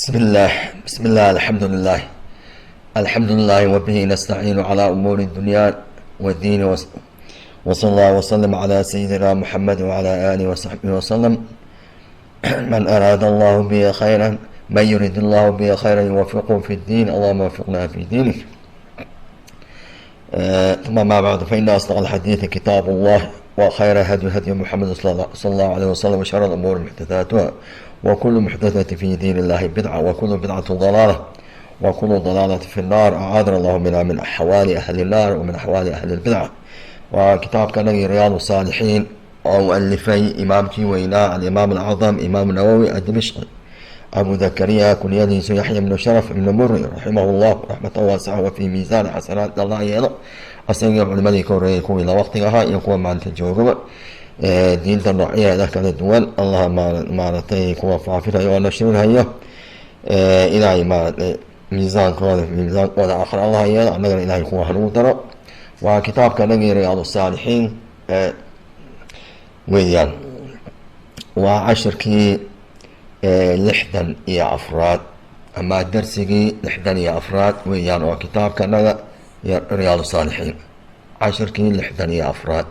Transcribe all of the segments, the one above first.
بسم الله الحمد لله وبه نستعين على أمور الدنيا والدين وصلى الله وسلم على سيدنا محمد وعلى آله وصحبه وسلم. من أراد الله به خيرا من يريد الله به خيرا يوفقه في الدين. اللهم وفقنا في دينك. ثم ما بعد، فإن أصدق الحديث كتاب الله، وخير هدي محمد صلى الله عليه وسلم، وشر الأمور محدثاتها، وكل محدثة في دين الله بدعة، وكل بدعة ضلالة، وكل ضلالة في النار. أعاذنا الله من أحوال أهل النار ومن أحوال أهل البدعة. وكتاب كان رياض الصالحين ومؤلفي إمامك وإناء الإمام الأعظم إمام النووي الدمشقي أبو زكريا كنيته يحيى بن شرف بن مري رحمه الله رحمة واسعة، وفي ميزان حسنات الله يلا أسنجم الملك وريكم إلى وقتها يكون مع التجربة دين الرعية لك الدول. الله ما رتيك وفعفرها ونشرها هي إلهي ما ميزان كون في ميزان ولا آخر الله يلا نقل إلهي كون هنودر. وكتاب كان رياض الصالحين ويان وعشر كي لحدا يا أفراد، أما درسي لحدا يا أفراد ويان. وكتاب كان رياض الصالحين عشر كي لحدا يا أفراد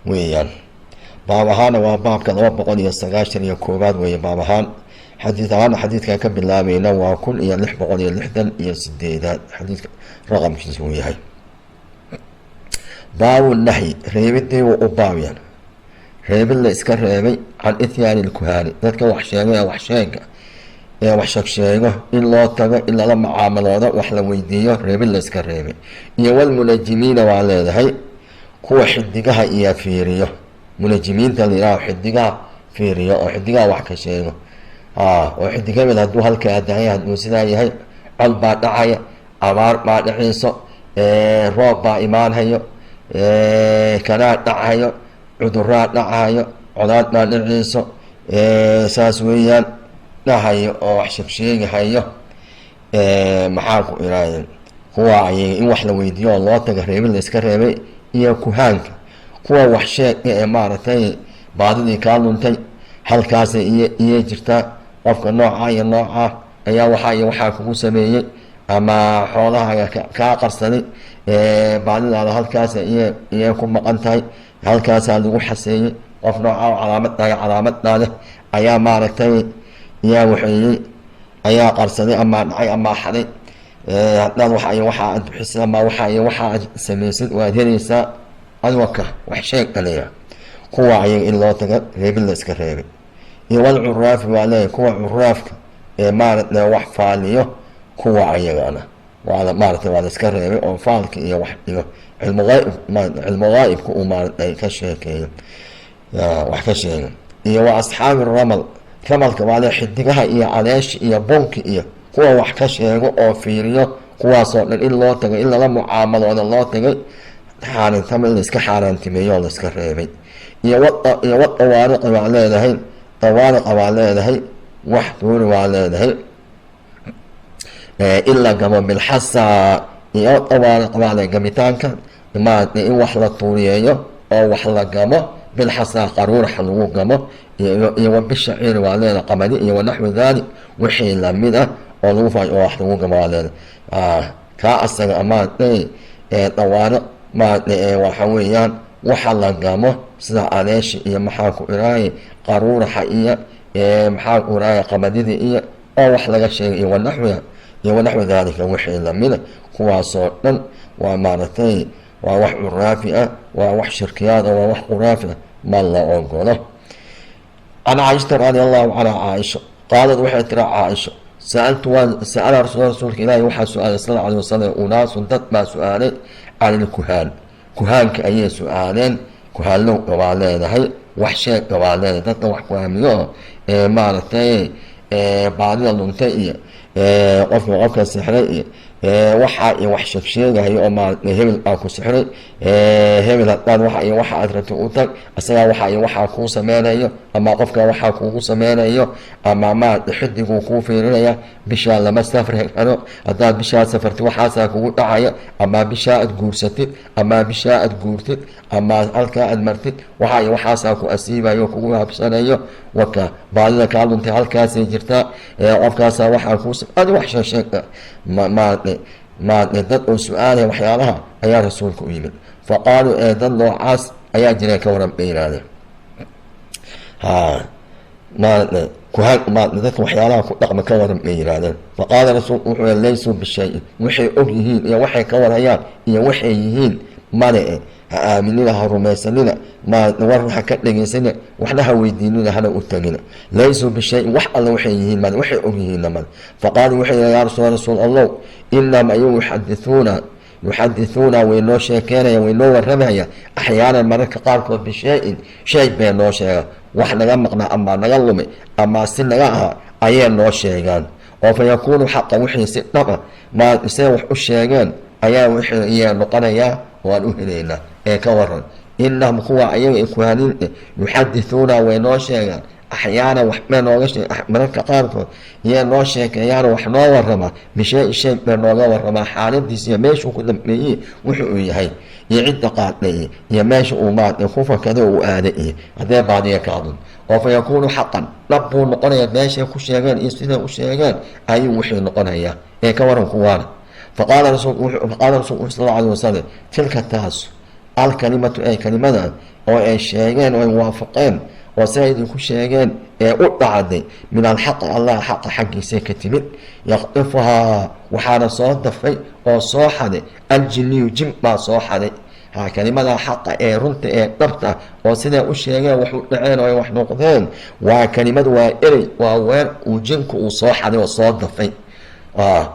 ويان. بابهان وباب كذا بقول يستغاشر يا كوباد ويا بابهان حديث كان كبر لا بينا وكل يا لح بقول يا لحدا يا سديدات حديث رقم شو هي باب النهي ريبتي وأباويان reebin la iska reebay can ithyaani lkuhaani, dadka wax sheega ee wax sheegsheego in loo tago in lala mucaamaloodo wax la weydiiyo reebin la iska reebay. iyo walmunajimiina waa leedahay kuwa xidigaha iyo fiiriyo, munajimiinta layidhaho xidigaha fiiriyo oo xidigaha wax ka sheego oo xidig hebel hadduu halkaa dahay hadduu sidaa yahay cod baa dhacaya, abaar baa dhacayso, roob baa imaanhayo, kanaa dhacayo, cuduraa dhacayo, codaad baa dhiciiso, saas weeyaan dhahayo oo wax sheegsheegahayo. maxaa ku ilaahay kuwa ayaga in wax la weydiiyo oo loo taga reebin la iska reebay. iyo kuhaanka kuwa wax sheega ee maaragtay baadidii kaa luntay halkaasay iyo jirtaa, qofka noocaa iyo noocaa ayaa waxaa iyo waxaa kugu sameeyey, ama xoolahaaga kaa qarsaday, baadidaada halkaas iyo ku maqan tahay, halkaasaa lagu xaseeyey, qof noocaa calaamadaada ayaa maaragtay yaa waxeeyey, ayaa qarsaday ama dhacay ama xaday. haddaad waxaa aad bixisay ama waxaa aad samaysid waad helaysaa. adwaka wax sheeg dhaliya kuwa ayaga in loo taga reebin la iska reebay. iyo wal curaafi waa leeyahay kuwa curaafka ee maaragtay wax faaliyo, kuwa ayagana waa maaragtay waa la iska reebay oo faalka iyo wax dhigo cilmu ghaa'ibka uu maaragtay ka sheekeeyo wax ka sheega. iyo waa asxaabi ramalka waa leeyahay xidigaha iyo caleesh iyo bunki iyo kuwa wax ka sheego oo fiiriyo, kuwaasoo dhan in loo tagay in lala mucaamalooda loo tagay xaarintama in la iska xaaraantimeeyo oo la iska reebay. iyo wadawaariqi waa leedahay, dawaariqa waa leedahay, wax duuri waa leedahay in la gamo bilxasa. iyo dawaariq waa leedahay gamitaanka maaragtay in wax la tuuriyeeyo oo wax la gamo bilxasa qaruuraxa lagu gamo. iyo wabishaciiri waa leedahay qamadi iyo wanaxwi daalik wixii lamid ah oo lagu faayo oo wax lagu gamo waa leedahay. kaa asaga amaaragtay dawaariq maaragtay waxa weeyaan waxa la gamo sida aleeshi iyo maxaa ku iraaye qaruuraxa iyo maxaa ku iraaye qamadida iyo oo wax laga sheegay iyo wanaxwi daalika wixii lamida, kuwaasoo dhan waa maaragtay waa wax curaafi ah, waa wax shirkiyaad ah, waa wax quraafi ah, ma la ogolo. can caaishata radi allahu canha caaisha qaalad waxay tira caaisha sa'ala rasuulka ilaahi waxaa su-aalay sal alay wasalam unaasun dad baa su-aalay can ilkuhaan, kuhaanka ayay su-aaleen. kuhaanlow waa leedahay, wax sheega waa leedahay, dadka wax kuhaamiyo maaragtay baadida luntay iyo qofka sixray waxa iyo wax sheegahay oo ma hebel aan ku sixray hebel hadaan waxa iyo waxa aad rabto u tag asaga waxa iyo waxa ku sameynayo ama qofka waxa kugu sameynayo ama ma xidigu ku fiirinaya bisha lama safar karo hadaa bisha safarti waxa kugu dhacaya ama bisha aad guursatid ama bisha aad guurtid ama halka aad martid waxa iyo waxa ku asiibayo kugu habsanayo waka baadida ka lunta halkaas jirta qofkaas waxa ku aad wax sheeg ما dad oo su'aalaha waxyaalaha ayaa rasuulku u yimid faqaalu dad noocaas ayaa jiray ka waran beeraade dadka waxyaalaha ku dhaqma ka waran bay yiraahdeen faqaala rasuulku wuxuu laysu bishay waxay og yihiin iyo waxay ka warayaan iyo waxay yihiin male aaminina ha rumaysanina war waxa ka dhageysanina waxna ha weydiinina hana u tagina laysu bishay wax alla waxay yihiin male waxay og yihiin male faqaalu waxay ya rasuul allah inma yuxadithuna waynoo sheekeynaya waynoo waramaya axyaanan mararka qaarkood bishayin shay bay noo sheega wax naga maqnaa ama naga lumay ama si naga aha ayay noo sheegaan oo fa yakuunu xaqa wixii si dhaba ma isay wax u sheegeen ayaa wixii noqonayaa waan u helaynaa ka waran innahum kuwa ayaga kuhanin yuxadithuna waynoo sheegaan axyaana wax bay nooga mararka qaarkood iyo noo sheekeeyaan wax noo warama bishay shay bay nooga warama xaaladiisa meeshuu ku dambeeyay wuxuu yahay iyo cidda qaadnay iyo meesha uu maad ku fakado uu aaday hadee baadiya kaadun oo fa yakuunu xaqan rabbu noqonaya meesha ku sheegaan iyo sida u sheegaan ayuu wixii noqonaya ka waran kuwaana faqaala rasuul sallallahu alayhi wasallam tilka taas الكلمة أي كلمة أو أي شيئين أو وافقين وسيد كشيئين أقعد من الحق الله حق حق سكتمت يخطفها وحال صوت دفي أو صوحد الجني جم ما صوحد ها كلمة حق رنت نبتة وسيد أشيئين وحنعين وحنقذين وكلمة وإري ووين وجنك وصوحد وصوت دفي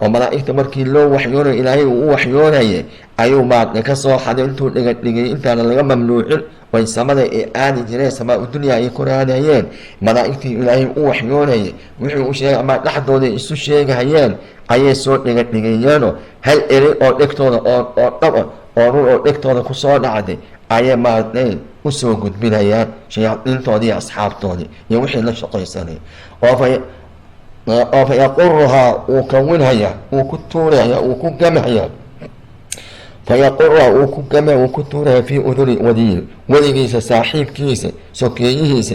وملائكة مركي لو وحيون إلهي ووحيون أيو ما نكسو حد انتو لغي انت أنا لغا ممنوعين وإن سمد آني جري سماء الدنيا يكون هانيين ملائكة إلهي ووحيون وحيو شيء ما نحضو دي إسو شيء هيين أي سوء لغيانو هل إري أو إكتون أو طبع أو رو أو إكتون كسو نعدي أي ما نين وسو قد بنيان شياطين تودي أصحاب تودي يوحي لشقي سنة فيقرها وكونها وكتورها وكجمعها فيقرها وكجمع وكتورها في أذن ودين وليس صاحب كيس سكيهيس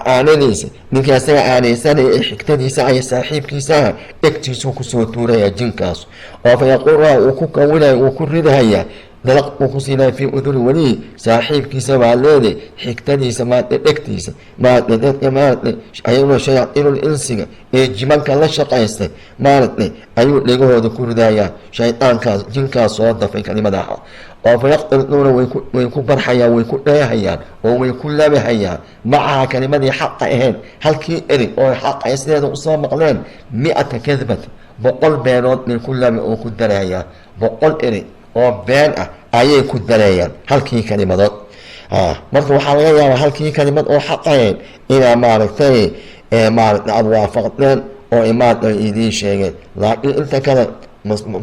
آنيس نكاسا آنيسان حكتديس أي صاحب كيسا اكتسو كسوتورها جنكاس فيقرها وكونها وكردها دلق وكسينا في أذن ولي صاحب كيسا وعليه حكتدي سمات اكتيس ما تدت ما أيوة شياطين الإنس جمالك الله شقيس ما أيوة لقوه ذكر دايا شيطان كاس جنكا صوت في كلمة داها وفيقتلون ويكون برحيا ويكون لاهيا ويكون لا بهيا معها كلمة حق إهن هل كي إري أو حق يسير أصاب مقلين 100 كذبة بقول بينات من كل ما وكل درايا بقول إري oo been ah ayay ku dareeyaan halkii kalimadood marka waxa laga yaabaa halkii kalimad oo xaqayn ila maaragtay aad waafaqdeen oo imaad ay idin sheegeen laakiin inta kale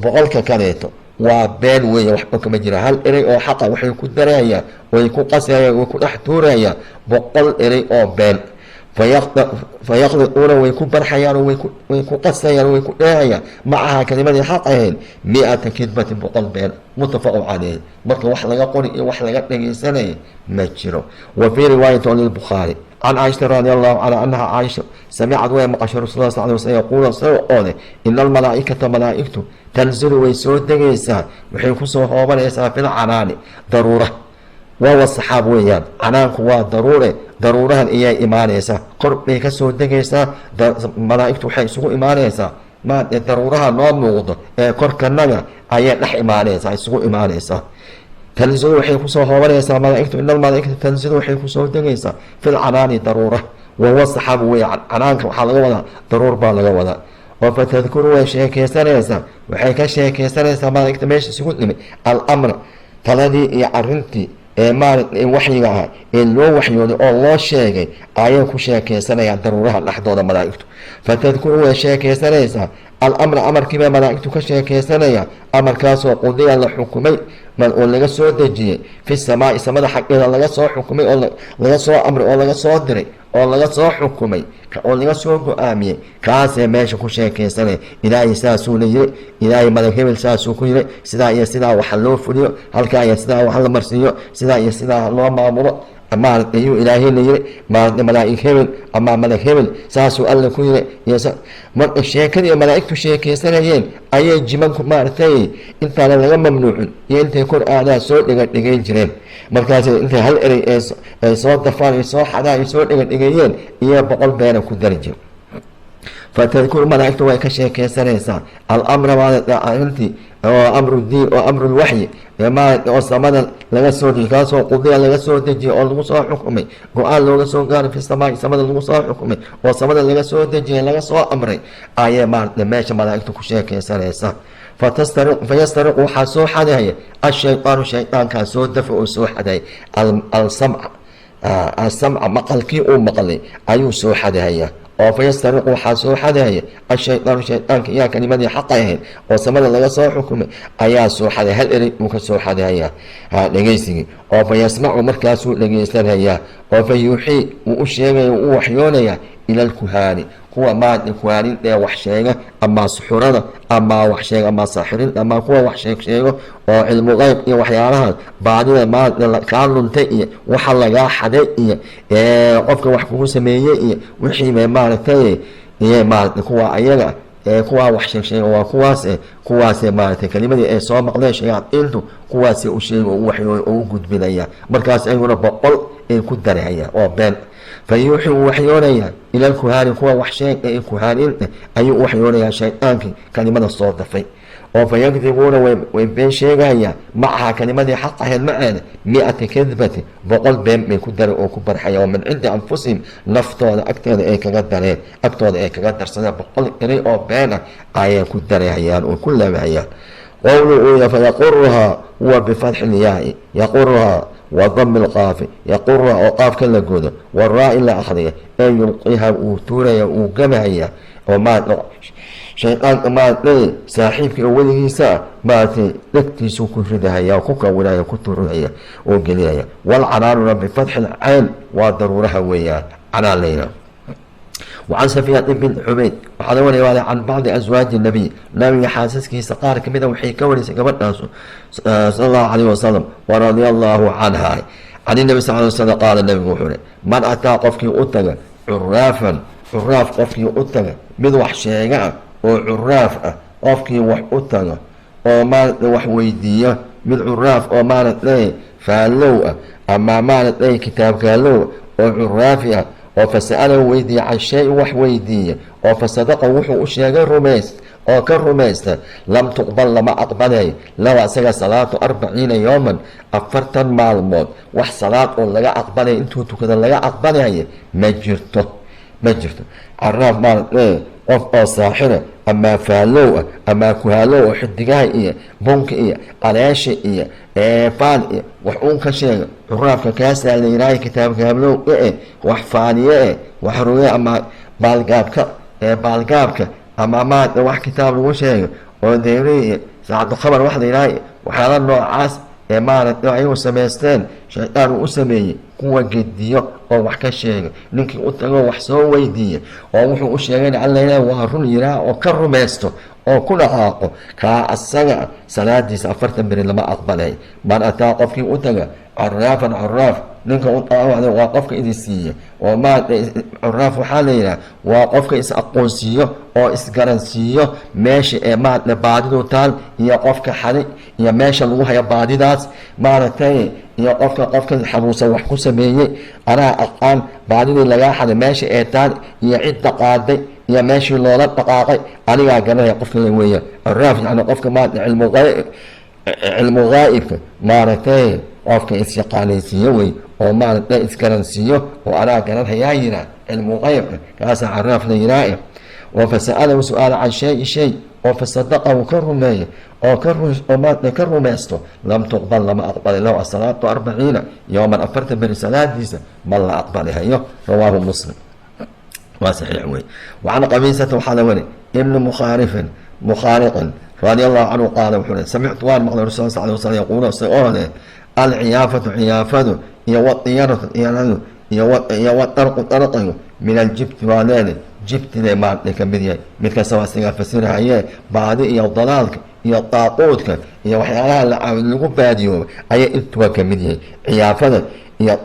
boqolka kaleeto waa been weeye waxba kama jira hal eray oo xaqa waxay ku dareeyaan way ku qasayaan way ku dhex tuurayaan boqol eray oo been فيخلطون ويكون برحيان ويكون قصيان ويكون داعيا معها كلمة حقهن 100 كذبة بقلبين متفق عليه مركا وحلا يقول وحلا يقول سنة مجروا وفي رواية عن البخاري عن عائشة رضي الله عنها أنها عائشة سمعت ويمقى رسول الله صلى الله عليه وسلم يقول صلى إن الملائكة ملائكته تنزل ويسود دقيسا وحيكسوا هوبا في العنان ضرورة وهو الصحاب ويان عنان هو ضرورة إياه إيمانيسا قرب كسو دقيسا ملائكته حيسو إيمانيسا ما ضرورها نوم موضة قرب كنغا أيان نح إيمانيسا حيسو إيمانيسا تنزل وحيكسو هوبا ملائكته إن الملائكة تنزل وحيكسو دقيسا في العنان ضرورة وهو الصحاب ويان عنان وحلقونا ضرور بالغونا وفتذكروا شيكيسانيسا وحيكا شيكيسانيسا ملائكة ماشي سيقول الأمر تلدي يعرنتي waxyiga ahaa ee loo waxyooday oo loo sheegay ayay ku sheekaysanayaan daruuraha dhexdooda malaa'igtu. fatadkuru way sheekaysanaysaa alamra amarkiibay malaa'igtu ka sheekaysanaya, amarkaasoo qudiya la xukumay oo laga soo dejiyey fi samaa'i samada xaggeeda laga soo xukumay oo laga soo amray oo laga soo diray oo laga soo xukumay oo laga soo go-aamiyey. kaasee meesha ku sheekaysanaya ilaahay saasuu la yiri, ilaahay malag hebel saasuu ku yiri, sidaa iyo sidaa waxa loo fuliyo, halkaa iyo sidaa waxa la marsiiyo, sidaa iyo sidaa loo maamulo maaragtay ayuu ilaahay la yiri, maaragtay malaa'ig hebel ama malag hebel saasuu alla ku yiri. marka sheekadii malaa'igtu sheekaysanayeen ayay jimanku maaragtay intaana laga mamnuucin iyo intay kor aadaa soo dhigadhigayn jireen. markaas intay hal erey ay soo dafaan ay soo xadaan ay soo dhigadhigayeen iyo 100 beena ku dari jir. fatadkuru malaa'igtu way ka sheekaysanaysaa alamra maalintii oo amru diin oo amru lwaxyi oo samada laga soo dejiyey, kaasoo qudiya laga soo dejiyey oo lagu soo xukumay, go-aan looga soo gaaray fi samaa'i samada lagu soo xukumay oo samada laga soo dejiyey laga soo amray ayay meesha malaa'igtu ku sheekaysanaysaa. fayastariqu waxaa soo xadaya ashaytaanu shaytaankaa soo dafa oo soo xadaya alsamca maqalkii uu maqlay ayuu soo xadahaya oo fayastariqu waxaa soo xadaya ashaytaanu shaytaanka iyaa kalimadii xaqa ahayd oo samada laga soo xukumay ayaa soo xaday, hal erey uu ka soo xadaya dhegeysigii oo fayasmacu markaasuu dhegeysanhayaa oo fa yuuxii uu u sheegaya u waxyoonaya ila alkuhaani kuwa maadna kuhaanin ee wax sheega ama suxurada ama wax sheega ama saaxirin ama kuwa wax sheego oo cilmu qayb iyo waxyaalahaas baadida maadna kaa luntay iyo waxa lagaa xaday iyo qofka wax kugu sameeyey iyo wixii bay maaragtay iyo maaragtay kuwa ayaga kuwaa wax sheegsheega waa kuwaasee maaragtay kelimadii ay soo maqleen shayaadiintu kuwaasee u sheega oo u waxyooy oo u gudbinaya. markaas ayaguna 100 ay ku darahayaan oo been. fayuuxi uu waxyoonayaa ila alkuhaani kuwa wax sheeg ee kuhaaniinta ayuu u waxyoonayaa shaytaankii kalimada soo dafay oo fayakdibuuna way been sheegayaan macaha kalimadii xaq ahayd maceeda 100 kadbati 100 been bay ku daray oo ku barxaya oo min cindi anfusihim naftooda agtooda ay kaga dareen agtooda ay kaga darsadeen 100 erey oo been ah ayay ku darayaan oo ku leebahayaan. qowluhu fayaquruhaa huwa bifatxi lyaai yaquruhaa وضم القاف يقر أو قاف كلا جوده والراء إلا أخذيه أي يلقيها وتوريا وجمعية وما شيطان ما لي ساحب في أوله ساعة ما تلتي سوق في دهيا وكوكا ولايا كتور هي وجليا والعنان بفتح العين وضرورها ويا على لينا. وعن سفيان بن حميد وحضر رواية عن بعض أزواج النبي نبي حاسسك سقار كمدة وحي كوني سكبت ناسه صلى الله عليه وسلم ورضي الله عنها عن النبي صلى الله عليه وسلم قال النبي محمد من أتى قفك أتغى عراف قفك أتغى مذوح شيئا وعراف قفك وح أتغى وما وح ويدية من عراف وما نتلي فاللوء أما ما نتلي كتاب كاللوء وعرافها وفسأله ويدي عن شيء وحويدية وفصدقه وحو أشياء رميس oo ka rumaysta lam tuqbal lama aqbalay lawa asaga salaatu 40 yawman 40 maalmood wax salaad oo laga aqbalay intuu tukada laga aqbalay ma jirto arab maal qof oo saaxira ama faalow ama kuhaalow xidigaha iyo bunka iyo qaleesha iyo faan iyo wax uun ka sheega quraafka kaasa leeyahay kitaabka hablow wax faaniye wax ruuya ama baalgaabka ama ma wax kitaab lagu sheego oo deeray saacad khabar wax leeyahay waxyaalo noocaas maaragtay ay u sameysteen shaytaan u sameeyay kuwa gediyo oo wax ka sheega ninkii u tago wax soo weydiiyo oo wuxuu u sheegay Alle waa run yiraa oo ka rumaysto oo ku dhaqaaqo ka asaga salaadiisa 40 bir lama aqbalay man ataa qofkii u taga arraaf ninka u taawada waa qofka idisiiyo oo ma arraaf waxa leeyahay waa qofka is aqoonsiyo oo is garansiiyo meesha ee ma baadidu taal iyo qofka xali iyo meesha lagu hayo baadidaas maaragtay iyo qofka xanuunsan wax ku sameeyay ana aqaan baadidii laga xaday meesha ee taal iyo cid qaaday iyo meeshii loola dhaqaaqay aniga garanaya qofka weeyo arraaf yani qofka ma cilmu ghaib maaragtay qofka is yaqaanaysiyo way oo maaragtay is garansiyo oo ana garanaya yira cilmu ghaib kaas arraaf la yiraahdo وفسأله سؤال عن شيء وفصدقه كرمية أو كرميستو لم تقبل لما أقبل له الصلاة 40 يوما أفرت برسالة ديسة ما لا أقبلها رواه مسلم وصحيح وي. وعن قبيسة وحلوني ابن مخارق رضي الله عنه قال وحنا سمعت وان مقال الرسول صلى الله عليه وسلم يقول سؤال العيافة عيافة يوطيرة يوطرق من الجبت والين جبت لي ما لكمديه مثل سواسية فسيرها هي بعد ضلالك طاقوتك وحيالها اللي باديو أي انتوا كمديه عيافة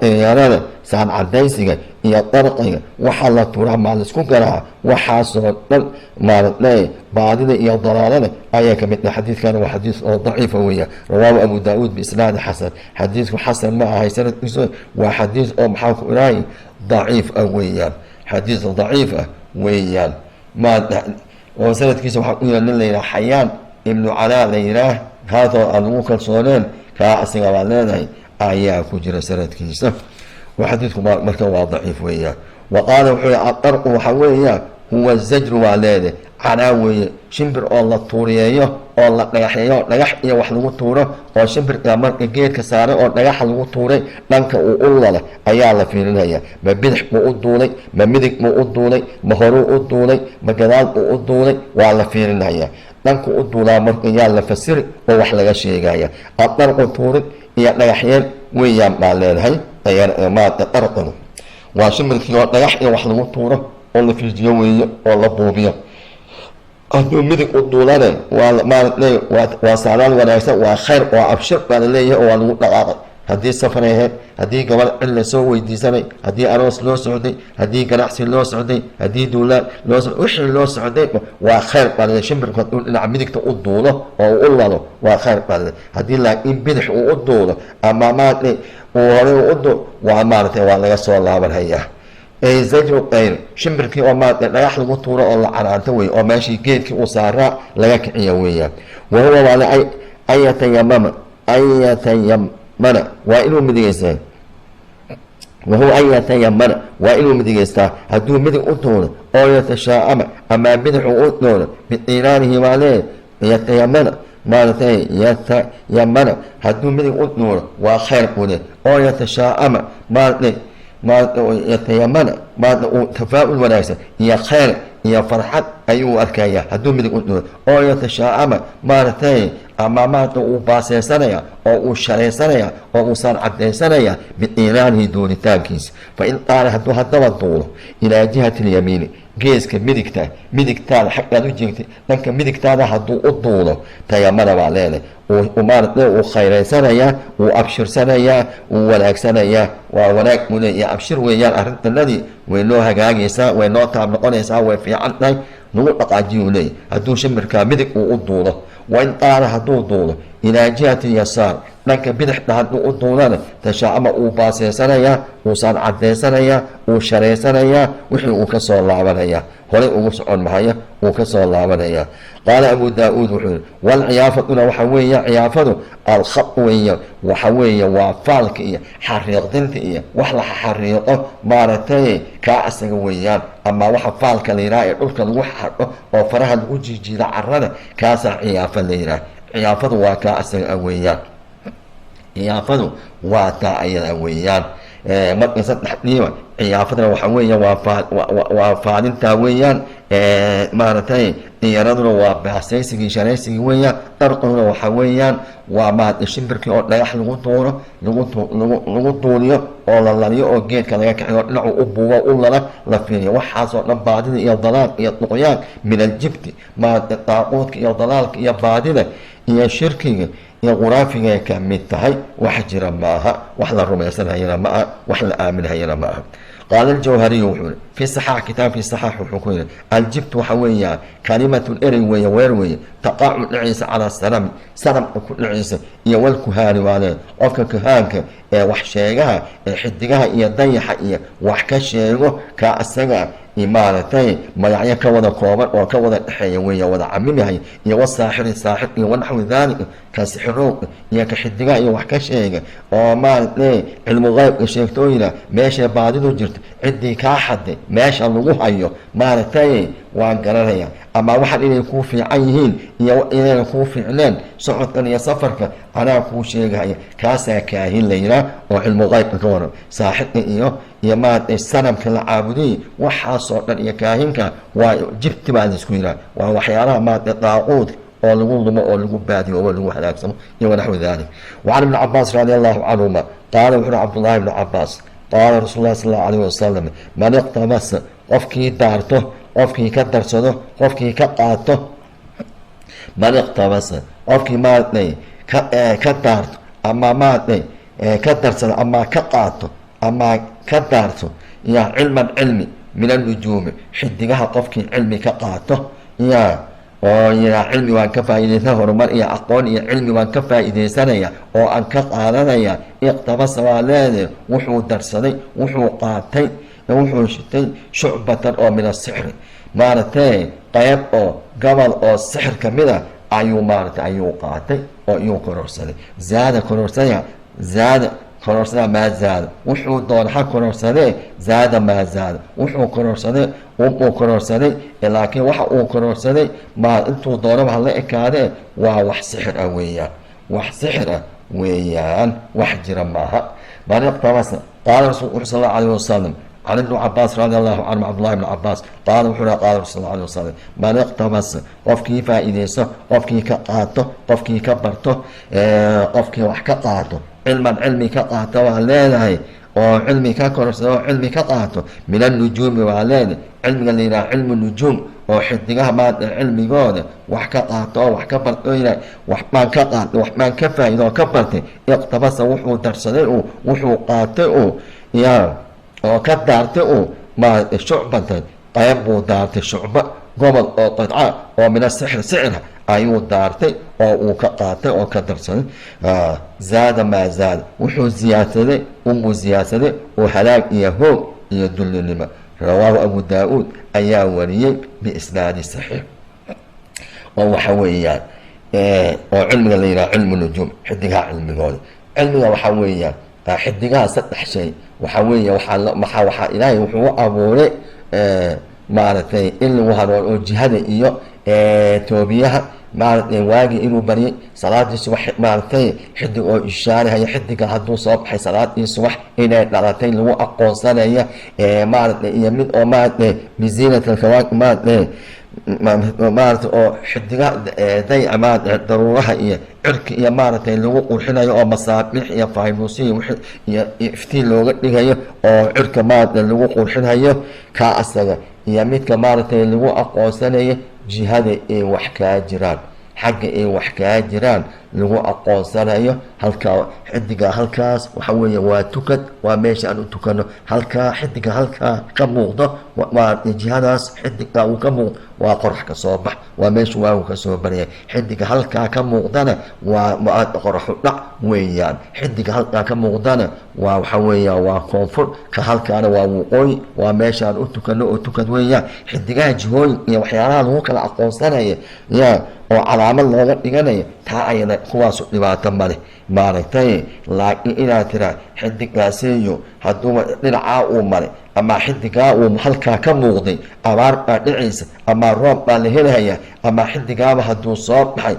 طيرانة سان عديسك طرقك وحلا تورا مع السكوكرها وحاصل مالتني بعدين ضلالنا أي كمثل حديث كان وحديث ضعيف ويا رواه أبو داود بإسناد حسن حديث حسن مع هاي سنة وحديث محاك إلهي ضعيف أويا حديث ضعيف ويا ما وسنة كيس وحقنا لله حيان ابن علاء ليلاه هذا الموكل صونين كأسنى والناي أيا كجرة سنة كيسة وحديثكم مركوا ضعيف ويا وقال وحوي الطرق وحويا هو الزجر والده عراوي شمبر الله طوريه الله قيحيو dhagax wax lagu tuuro oo shimbirka marka geedka saaray oo dhagax lagu tuuray dhanka uu ulala ayaa la fiirinaya ma bidix uu duulay ma midig uu duulay ma hore uu duulay ma gadaal uu duulay waa la fiirinaya dhanka uu duulaa marka yaa la fasiri oo wax laga sheegaya adarqo tuurid iyo dhagaxyeen weeyaan baa leedahay ayaan ma tarqan waa shimbirkii oo dhagax wax lagu tuuro oo la fiijiyo weeyo oo la buubiyo hadduu midig u duulane waa saalaal wanaagsan waa khayr oo abshir baa laleeyahay oo waa lagu dhaqaaqay haddii safar ahayd haddii gabadh cil la soo weydiisanay haddii aroos loo socday haddii ganacsi loo socday haddii duulaan loo socday wixii loo socday waa khayr baa laleeyahay shimbirku hadduu dhinaca midigta u duulo oo u lalo waa khayr baa laleeyahay haddii laakiin bidix uu u duulo ama maaragtay uu horey u duulo waa maaragtay waa laga soo laabanhayaa زجر الطير شمبركي أو ما لا يحلق طورة أو عنانتوي أو ماشي جيت كي أسارة لا يكعيوية وهو على أي يتيمم وإنه مديسة وهو أي يتيمم وإنه مديسة هدو مدي أطول أو يتشاءم أما بدع أطول بإيرانه وعليه يتيمم مالتي يتيمم هدو مدي أطول وخير قوله أو يتشاءم مالتي ما يتيمم ما تفاؤل وناسة هي خير هي فرحة أيوة أركايا هدو من الأردن أو يتشاءم مارتين أما ما تقوباسي سنة أو شري سنة أو صار عبد سنة من إيرانه دون تاكيس فإن قال هدو الطول إلى جهة اليمين جيسك ميدكتا حتى لجيك لكن ميدكتا هدو الطول تيمم عليه ومارتين وخير سنة وأبشر سنة وولاك سنة وولاك مني أبشر ويان أردت الذي وينوها جاجيسا وينو تعمقونيسا وفي عنا نقطة عجيولي هدو شمر كامدك وقدوله وإن طار هدو دوله إلى جهة اليسار لكن بدح هدو قدوله تشاعم وباسي سنيا وصار عدي سنيا وشري سنيا وحي وكسر الله عليها هولي ومسعون معايا وكسر الله عليها قال أبو داود وحي والعيافة وحوية عيافة الخطوية وحوية وفالكية حريق دنتية وحلا حريقه مارتين كأسك ويان أما وحا فالك ليراي قلت الوحر وفرها الوجي جيدا عرنا كاسا عيافة ليراي عيافة وكأسك ويان عيافة وتاعي ويان مركزات نحنيوة عيافتنا وحوية وفعلين تاويان مارتين يردنا وبحسيسي شريسي ويا ترقنا وحويان وما الشمبركي لا يحلق طورة لغو طولية ولا لانيو او جيت كان يكحيو نعو أبوه ولا لفيني وحاسو نبعدين يا ضلال يا طقيان من الجبت ما الطاقوت يا ضلال يا بعدين يا شركي يا غرافي كمتهي وحجر معها وحلا رميسنا هينا معها وحلا آمن هينا معها قال الجوهري وحول في الصحاح كتاب في الصحاح وحكوية الجبت وحوية كلمة الإروية ويروية تقع العيسى على السلام سلام كل عيسى يوال كهاني وعليه أوك كهانك وحشيغها حدقها يضيح وحكشيغه كأسجع إمارتين ما يعني كونا كوبر وكونا حيوية ولا عميمها يوصاحر الساحر ونحو ذلك كسحروك يكحدقها وحكشيغه وما علم غيب شيكتوينا ماشي بعد جرت عندي كاحد meesha lagu hayo maaragtay waan garanaya, ama waxaan inay kuu fiican yihiin iyo inayna kuu fiicneen socodkan iyo safarka anaa kuu sheegaya. kaasaa kaahin layidhaah oo cilmu qaybka ka waran. saaxibka iyo maaragtay sanamka la caabudayay waxaasoo dhan iyo kaahinka waa jibti baa laisku yidhaha, waa waxyaalaha maaragtay daaquudka oo lagu lumo oo lagu baadiyo oo lagu halaagsamo iyo wanaxwi dalik. wacan ibni cabaas radi allahu canhuma qaala wuxuuhi cabdullahi ibni cabaas qaala rasuul lah sal allahu alayh wasalam man iqtabasa qofkii daarto, qofkii ka darsado, qofkii ka qaato, man iqtabasa qofkii maaragtay ka daarto ama maaragtay ka darsado ama ka qaato ama ka daarto ya cilman cilmi min annujuumi xidigaha qofkii cilmi ka qaato ya oo yiraa cilmi waan ka faa'iidaysan, horumar iyo aqoon iyo cilmi waan ka faa'iidaysanaya oo aan ka qaadanaya. iqtabasa waa leedahay wuxuu darsaday, wuxuu qaatay, wuxuu shitay shucbatan oo min asixri maaragtay qayb oo gobol oo sixir kamid a ayuu maaragtay ayuu qaatay oo iyuu kororsaday. zaada kororsanaya, zaada kororsadaa maa zaada, wuxuu doona ha kororsadee, zaada maa zaada, wuxuu kororsaday uu kororsaday, laakiin waxa uu kororsaday maa intuu doonaba hala ekaadee waa wax sixir ah weeyaan, wax sixir ah weeyaan, wax jira maaha. man iqtabasa qaala rasuul sal allahu alayh wasalam can ibni cabaas radi allahu canhu cabdullahi ibni cabaas qaala wuxuu ha qaala rasul sal alay wasalam man iqtabasa qofkii faa'iidayso, qofkii ka qaato, qofkii ka barto, qofkii wax ka qaato, cilman cilmi ka qaato waa leedahay oo cilmi ka korsado oo cilmi ka qaato min annujuumi waa leedahay cilmiga la yidhaha cilmu nujuum oo xidigaha maada cilmigooda wax ka qaato oo wax ka barto yidhaha waxbaan ka qaatay, waxbaan ka faa'ido oo ka bartay. iqtabasa wuxuu darsaday wuxuu qaatay ya oo ka daartay maaragtay shucbatan qayb buu daartay, shucba gobol oo qidca oo min asixri sixra ayuu daartay oo uu ka qaatay oo ka darsaday. zaada maa zaada wuxuu ziyaadsaday unbuu ziyaadsaday oo halaag iyo hoog iyo dullinimo. rawaahu abu daa-uud ayaa wariyey biisnaadi saxiix. oo waxa weeyaan oo cilmiga la yidhaha cilmu nujuum xidigaha cilmigooda. cilmiga waxaa weeyaan xidigaha saddex shay waxaa weeye waxaa ilaahay wuxuu u abuuray maaragtay in lagu haroon oo jihada iyo toobiyaha maaragtay waagii inuu baryay salaadii subax maaragtay xidig oo ishaarahaya xidiga hadduu soo baxay salaadii subax inay dhalatay lagu aqoonsanaya maaragtay iyo mid oo maaragtay biziinatalkawaakib maaragtay oo xidiga dayca maaragtay daruuraha iyo cirka iyo maaragtay lagu qurxinayo oo masaabiix iyo faynuusiya iyo iftiin looga dhigayo oo cirka maaragtay lagu qurxinayo kaa asaga iyo midka maaragtay lagu aqoonsanayo jihada ay wax kaa jiraan, xagga ay wax kaa jiraan lagu aqoonsanayo. halkaa xidiga halkaas waxa weeye waa tukad, waa meesha aan u tukano. halkaa xidiga halkaa ka muuqdo maaragtay jihadaas xidiga uu ka muuqdo waa qorax ka soo bax, waa meesha waagu ka soo baryay. xidiga halkaa ka muuqdana waa qoraxu dhac weeyaan. xidiga halkaa ka muuqdana waa waxa weeya waa koonfur, ka halkaana waa waqooyi, waa meeshaan u tukano oo tukad weeyaan. xidigaha jihooyin iyo waxyaalaha lagu kala aqoonsanaya ya oo calaamad looga dhiganaya taa ayana kuwaasu dhibaato maleh maaragtay. laakiin inaad tiraa xidigaaseeyo hadduuba dhinacaa uu maray ama xidigaa uu halkaa ka muuqday abaar baa dhicaysa ama roob baa la helaya ama xidigaaba hadduu soo baxay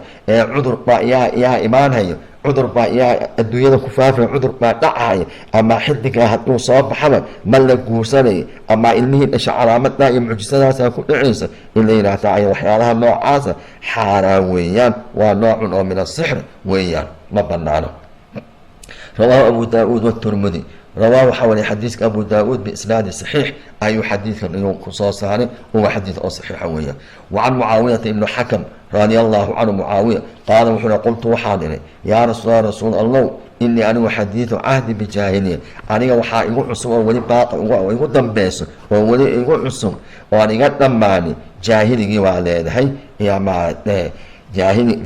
cudur baa yaa imaanhayo, cudur baa yaa adduunyada ku faafaya, cudur baa dhacaya, ama xidigaa hadduu soo baxaba ma la guursanaya, ama ilmihii dhasha calaamadaa iyo mucjisadaasa ku dhicaysa in la yidhaahda ay waxyaalaha noocaasa xaaraan weeyaan, waa noocun oo min asixr weeyaan, ma banaano. rawaahu abu daa-uud waturmudi rawaahu waxaa wariya xadiiska abu daa-uud biisnaadi saxiix ayuu xadiidkan inuu ku soo saaray, huwa xadiid oo saxiixa weeyaan. wacan mucaawiyata ibnu xakam radia allahu canhu mucaawiya qaala wuxuuna qultu waxaan idhi yaa rasuul allow inii anigu xadiidu cahdi bijaahiliya, aniga waxaa igu cusub oo weli baaqi igu dambeyso oo weli igu cusub oon iga dhammaani jaahiligii waa leedahay iyo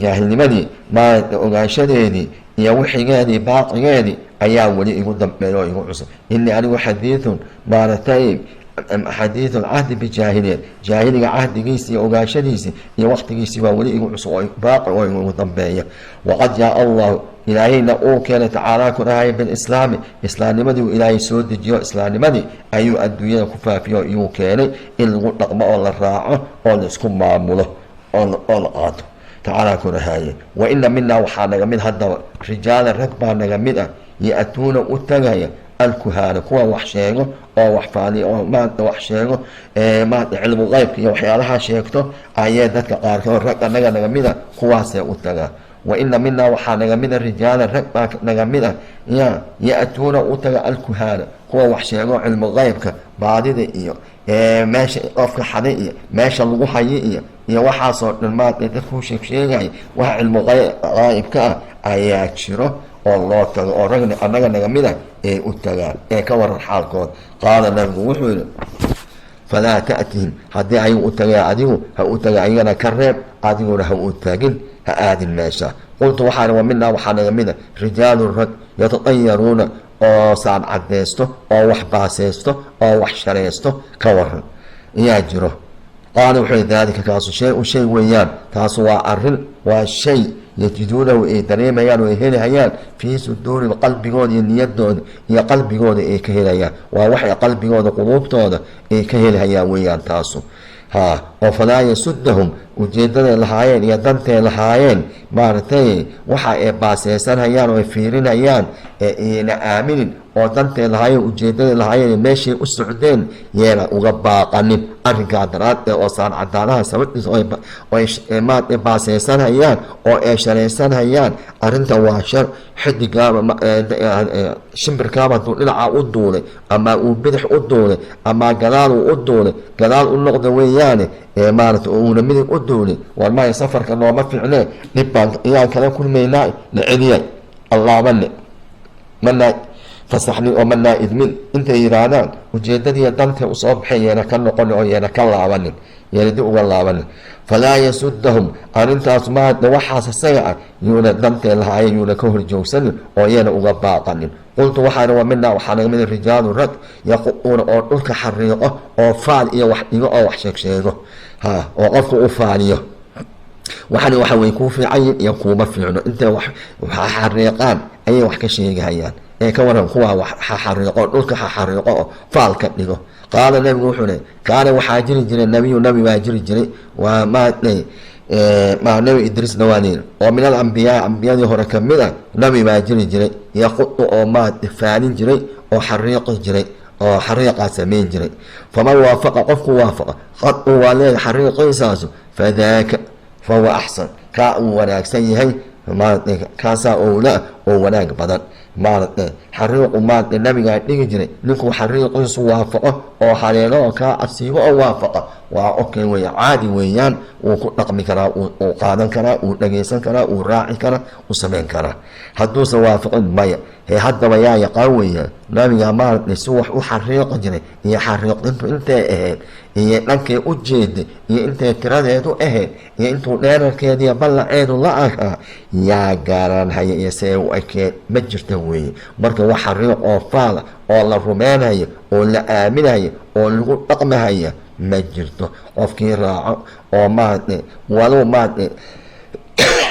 jaahilnimadii maaragtay ogaanshadeedii iyo wixigeedii baaqigeedii ayaa weli igu dambeeya oo igu cusub. inii anigu xadiidun maaragtay حديث العهد بجاهلية جاهلية عهد جيسي وقاشة جيسي وقت جيسي وولي وعصوي باقي ومضبية. وقد جاء الله إلهينا أو كان تعالى كراهي بالإسلام إسلام مدي وإلهي سود جيو إسلام مدي أيو الدنيا كفافيو يو كان إن نقم الله الراعة أو نسكم معموله أو قاته تعالى كراهي. وإن منا وحانا من هذا رجال ركبانا من يأتون أتغايا الكهانة كوا وحشيغو أو وحفاني أو ما وحشيغو ما علم غيب كي وحيالها شيكتو آيات قاركو ركا نغا منا كوا سيأتغا. وإن منا وحانا من الرجال ركبا نغا يأتون أتغا الكهانة كوا وحشيغو علم غيب بعد إيو ماشي قفك حديقية ماشي اللغو حيقية وحا صوت المات يدخو شيغاي وحا علم غيب كا آيات شيرو الله تعالى أورجنا أننا نجمده أتجاه كور الحالكون. قال النبي وحول فلا تأتهم حتى أي أتجاه عديو هأتجاه أينا كرب عديو له أتجاه هآدي الماشى. قلت وحنا ومنا وحنا جمده رجال الرد يتطيرون أو صعب عديسته أو وحباسيسته أو وحشريسته كور يجره. قال وحول ذلك كاسو شيء ويان كاسو وعرل والشيء يجدونه دريميان ويهلهيان في صدور القلب جود النيد يا قلب جود كهلهيان ووحي قلب جود قلوب تود كهلهيان ويان تاسو ها وفلا يسدهم وجدنا الهاين يدنت الهاين مارتين وحا باسيسان هيان وفيرين هيان إلى آمن ودنت الهاين وجدنا الهاين ماشي السعودين يلا وغباقني أرجعت وصار عدالها سويت ما باسيسان هيان أو إيشانيسان هيان أرنت واشر حد قام شمبر كامل تقول لا عودولي أما وبدح عودولي أما جلال عودولي جلال النقد وياني مارت ونمدي عودولي والما يسافر كانوا ما في عليه نبان يا كلام كل ميناء لعليا الله من فصحني ومنا إذمن أنت إيرانان وجدني دمت أصاب حيانا كان قلنا يانا كلا ونن يردوا والله ونن فلا يسدهم أن أنت أسمعت وحاس السيئة يونا دمت الهاي يونا كهر جوسن ويانا أغباقن. قلت وحنا ومنا وحنا من الرجال الرد يقول أولك حريقه أو فعل إيه وحيه أو وحشك شيئه ها وقفوا فعليه وحنا وحويكون في عين يقوم في عنه أنت وحريقان أي وحك شيء هيان كورهم هو حريقه أولك حريقه فعل كنيه. قال النبي وحنا كان وحاجر جري النبي ما جري وما مع نبي إدريس نوانين ومن الأنبياء أنبياء هرك منا نبي ما جري يقط أو ما فعل جري أو حريق جري أو حريق سمين جري. فمن وافق قف وافق قط ولا حريق إنساسه فذاك فهو أحسن كأو ولا سيهي ما كاسا أو لا أو ولا بدل ما حريق ما النبي قاعد يجري نكو حريق وافقه أو حريقه كأسيب أو وافقه وأوكي ويا عادي ويان ونقمي كرا وقادن كرا ونجيسن كرا وراعي كرا وسمين كرا حدوس وافق مايا هي حد ويا يقوي نبي ما نسوح وحريق جري هي حريق انت هي لك أجد هي أنت ترى هي أنت نار كذي بلع عين الله يا جاران هي يسوي أكيد مجرتوي مركب وحريق أو فعل أو الرومان هي ولا آمن هي أو الرقم هي مجرته أفكي راعه أو مات ولو مات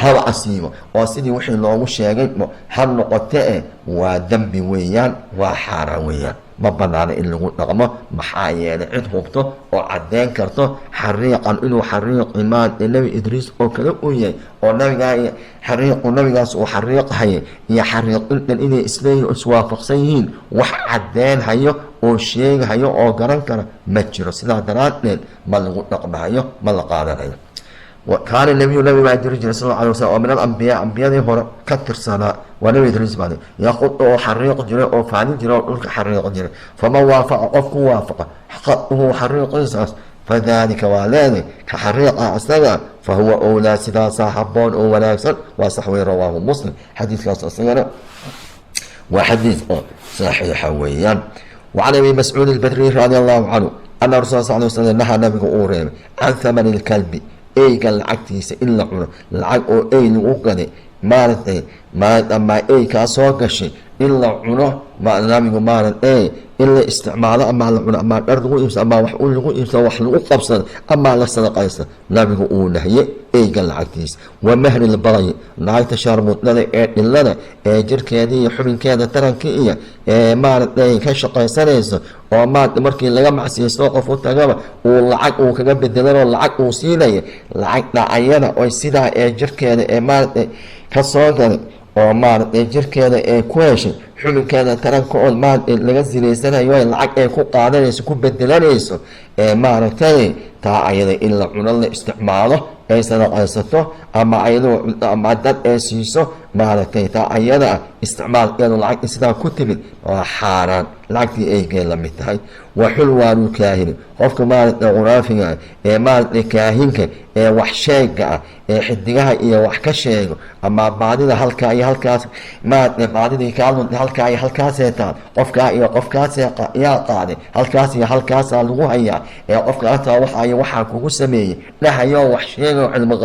هو عصيبه وسيدي وحي الله وشيء هل نقطة ودم ويان وحارة ويان ما بنانا إلا نقمة محايا عد هبطه وعدين كرته حريقا إنه حريق إيمان النبي إدريس أو كذا وياه والنبي قال حريق والنبي قال وحريق هي يا حريق إنه إسلام أسوافق سيين وحدين هيو أو شيء هيو أو قرن كرا متجر سلا دراتن ما نقمة هيو ما لقانا هيو. وكان النبي ما يدرج صلى الله عليه وسلم ومن الأنبياء أنبياء هو كثر صلاة ونبي يدرج بعده يقط أو حريق جري أو فعل جري أو حريق جري فما وافق قفك وافق حقه حريق إنساس فذلك والذي كحريق أسلم فهو أولى سلا صاحبون أو ولا يكسر وصحوي رواه مسلم حديث لا وحديث صحيح ويان. وعن أبي مسعود البدري رضي الله عنه أن الرسول صلى الله عليه وسلم نهى النبي أوريم عن ثمن الكلب أي العكتيس إلا عنا العك أو أي لوجده مارتين ما أما أي كاسوكشي إلا عنا nabigu maaragtay in la isticmaalo ama la cuno ama dhar lagu iibsado ama wax lagu iibsado wax lagu qabsado ama la sadaqaysto nabigu uu nahye eyga lacagtiisa. wa mahri lbaqyi naagta shaarmudnada ee dhilada ee jirkeeda iyo xubinkeeda taranka iyo maaragtay ka shaqaysanayso oo markii laga macsiyeysto qof u tagaba uu lacag uu kaga bedelanoo lacag uu siinaya lacag dhacayana oo sidaa ee jirkeeda ee maaragtay ka soo galay oo maaragtay jirkeeda ee ku heshay xubinkeeda taranka oo maaragtay laga sinaysanayo lacag ay ku qaadanayso ku bedelanayso maaragtay taa ayada in la cuno la isticmaalo ay sadaqaysato ama ayadoo ama dad ay siiso maaragtay taa ayada isticmaalkeedu lacag sidaa ku timid waa xaaraan lacagtii eygay la mid tahay. wa xulwaanu kaahini qofka maaragtay quraafiga ee maaragtay kaahinka ee wax sheega ah ee xidigaha iyo wax ka sheego ama baadida halkaa iyo halkaas maaragtay baadidii kaalunta halkaa iyo halkaasee taal qofkaa iyo qofkaasee yaa qaaday halkaas iyo halkaasaa lagu hayaa ee qofka ataa waxaayo waxaa kugu sameeyey dhahayoo wax sheegao cilmi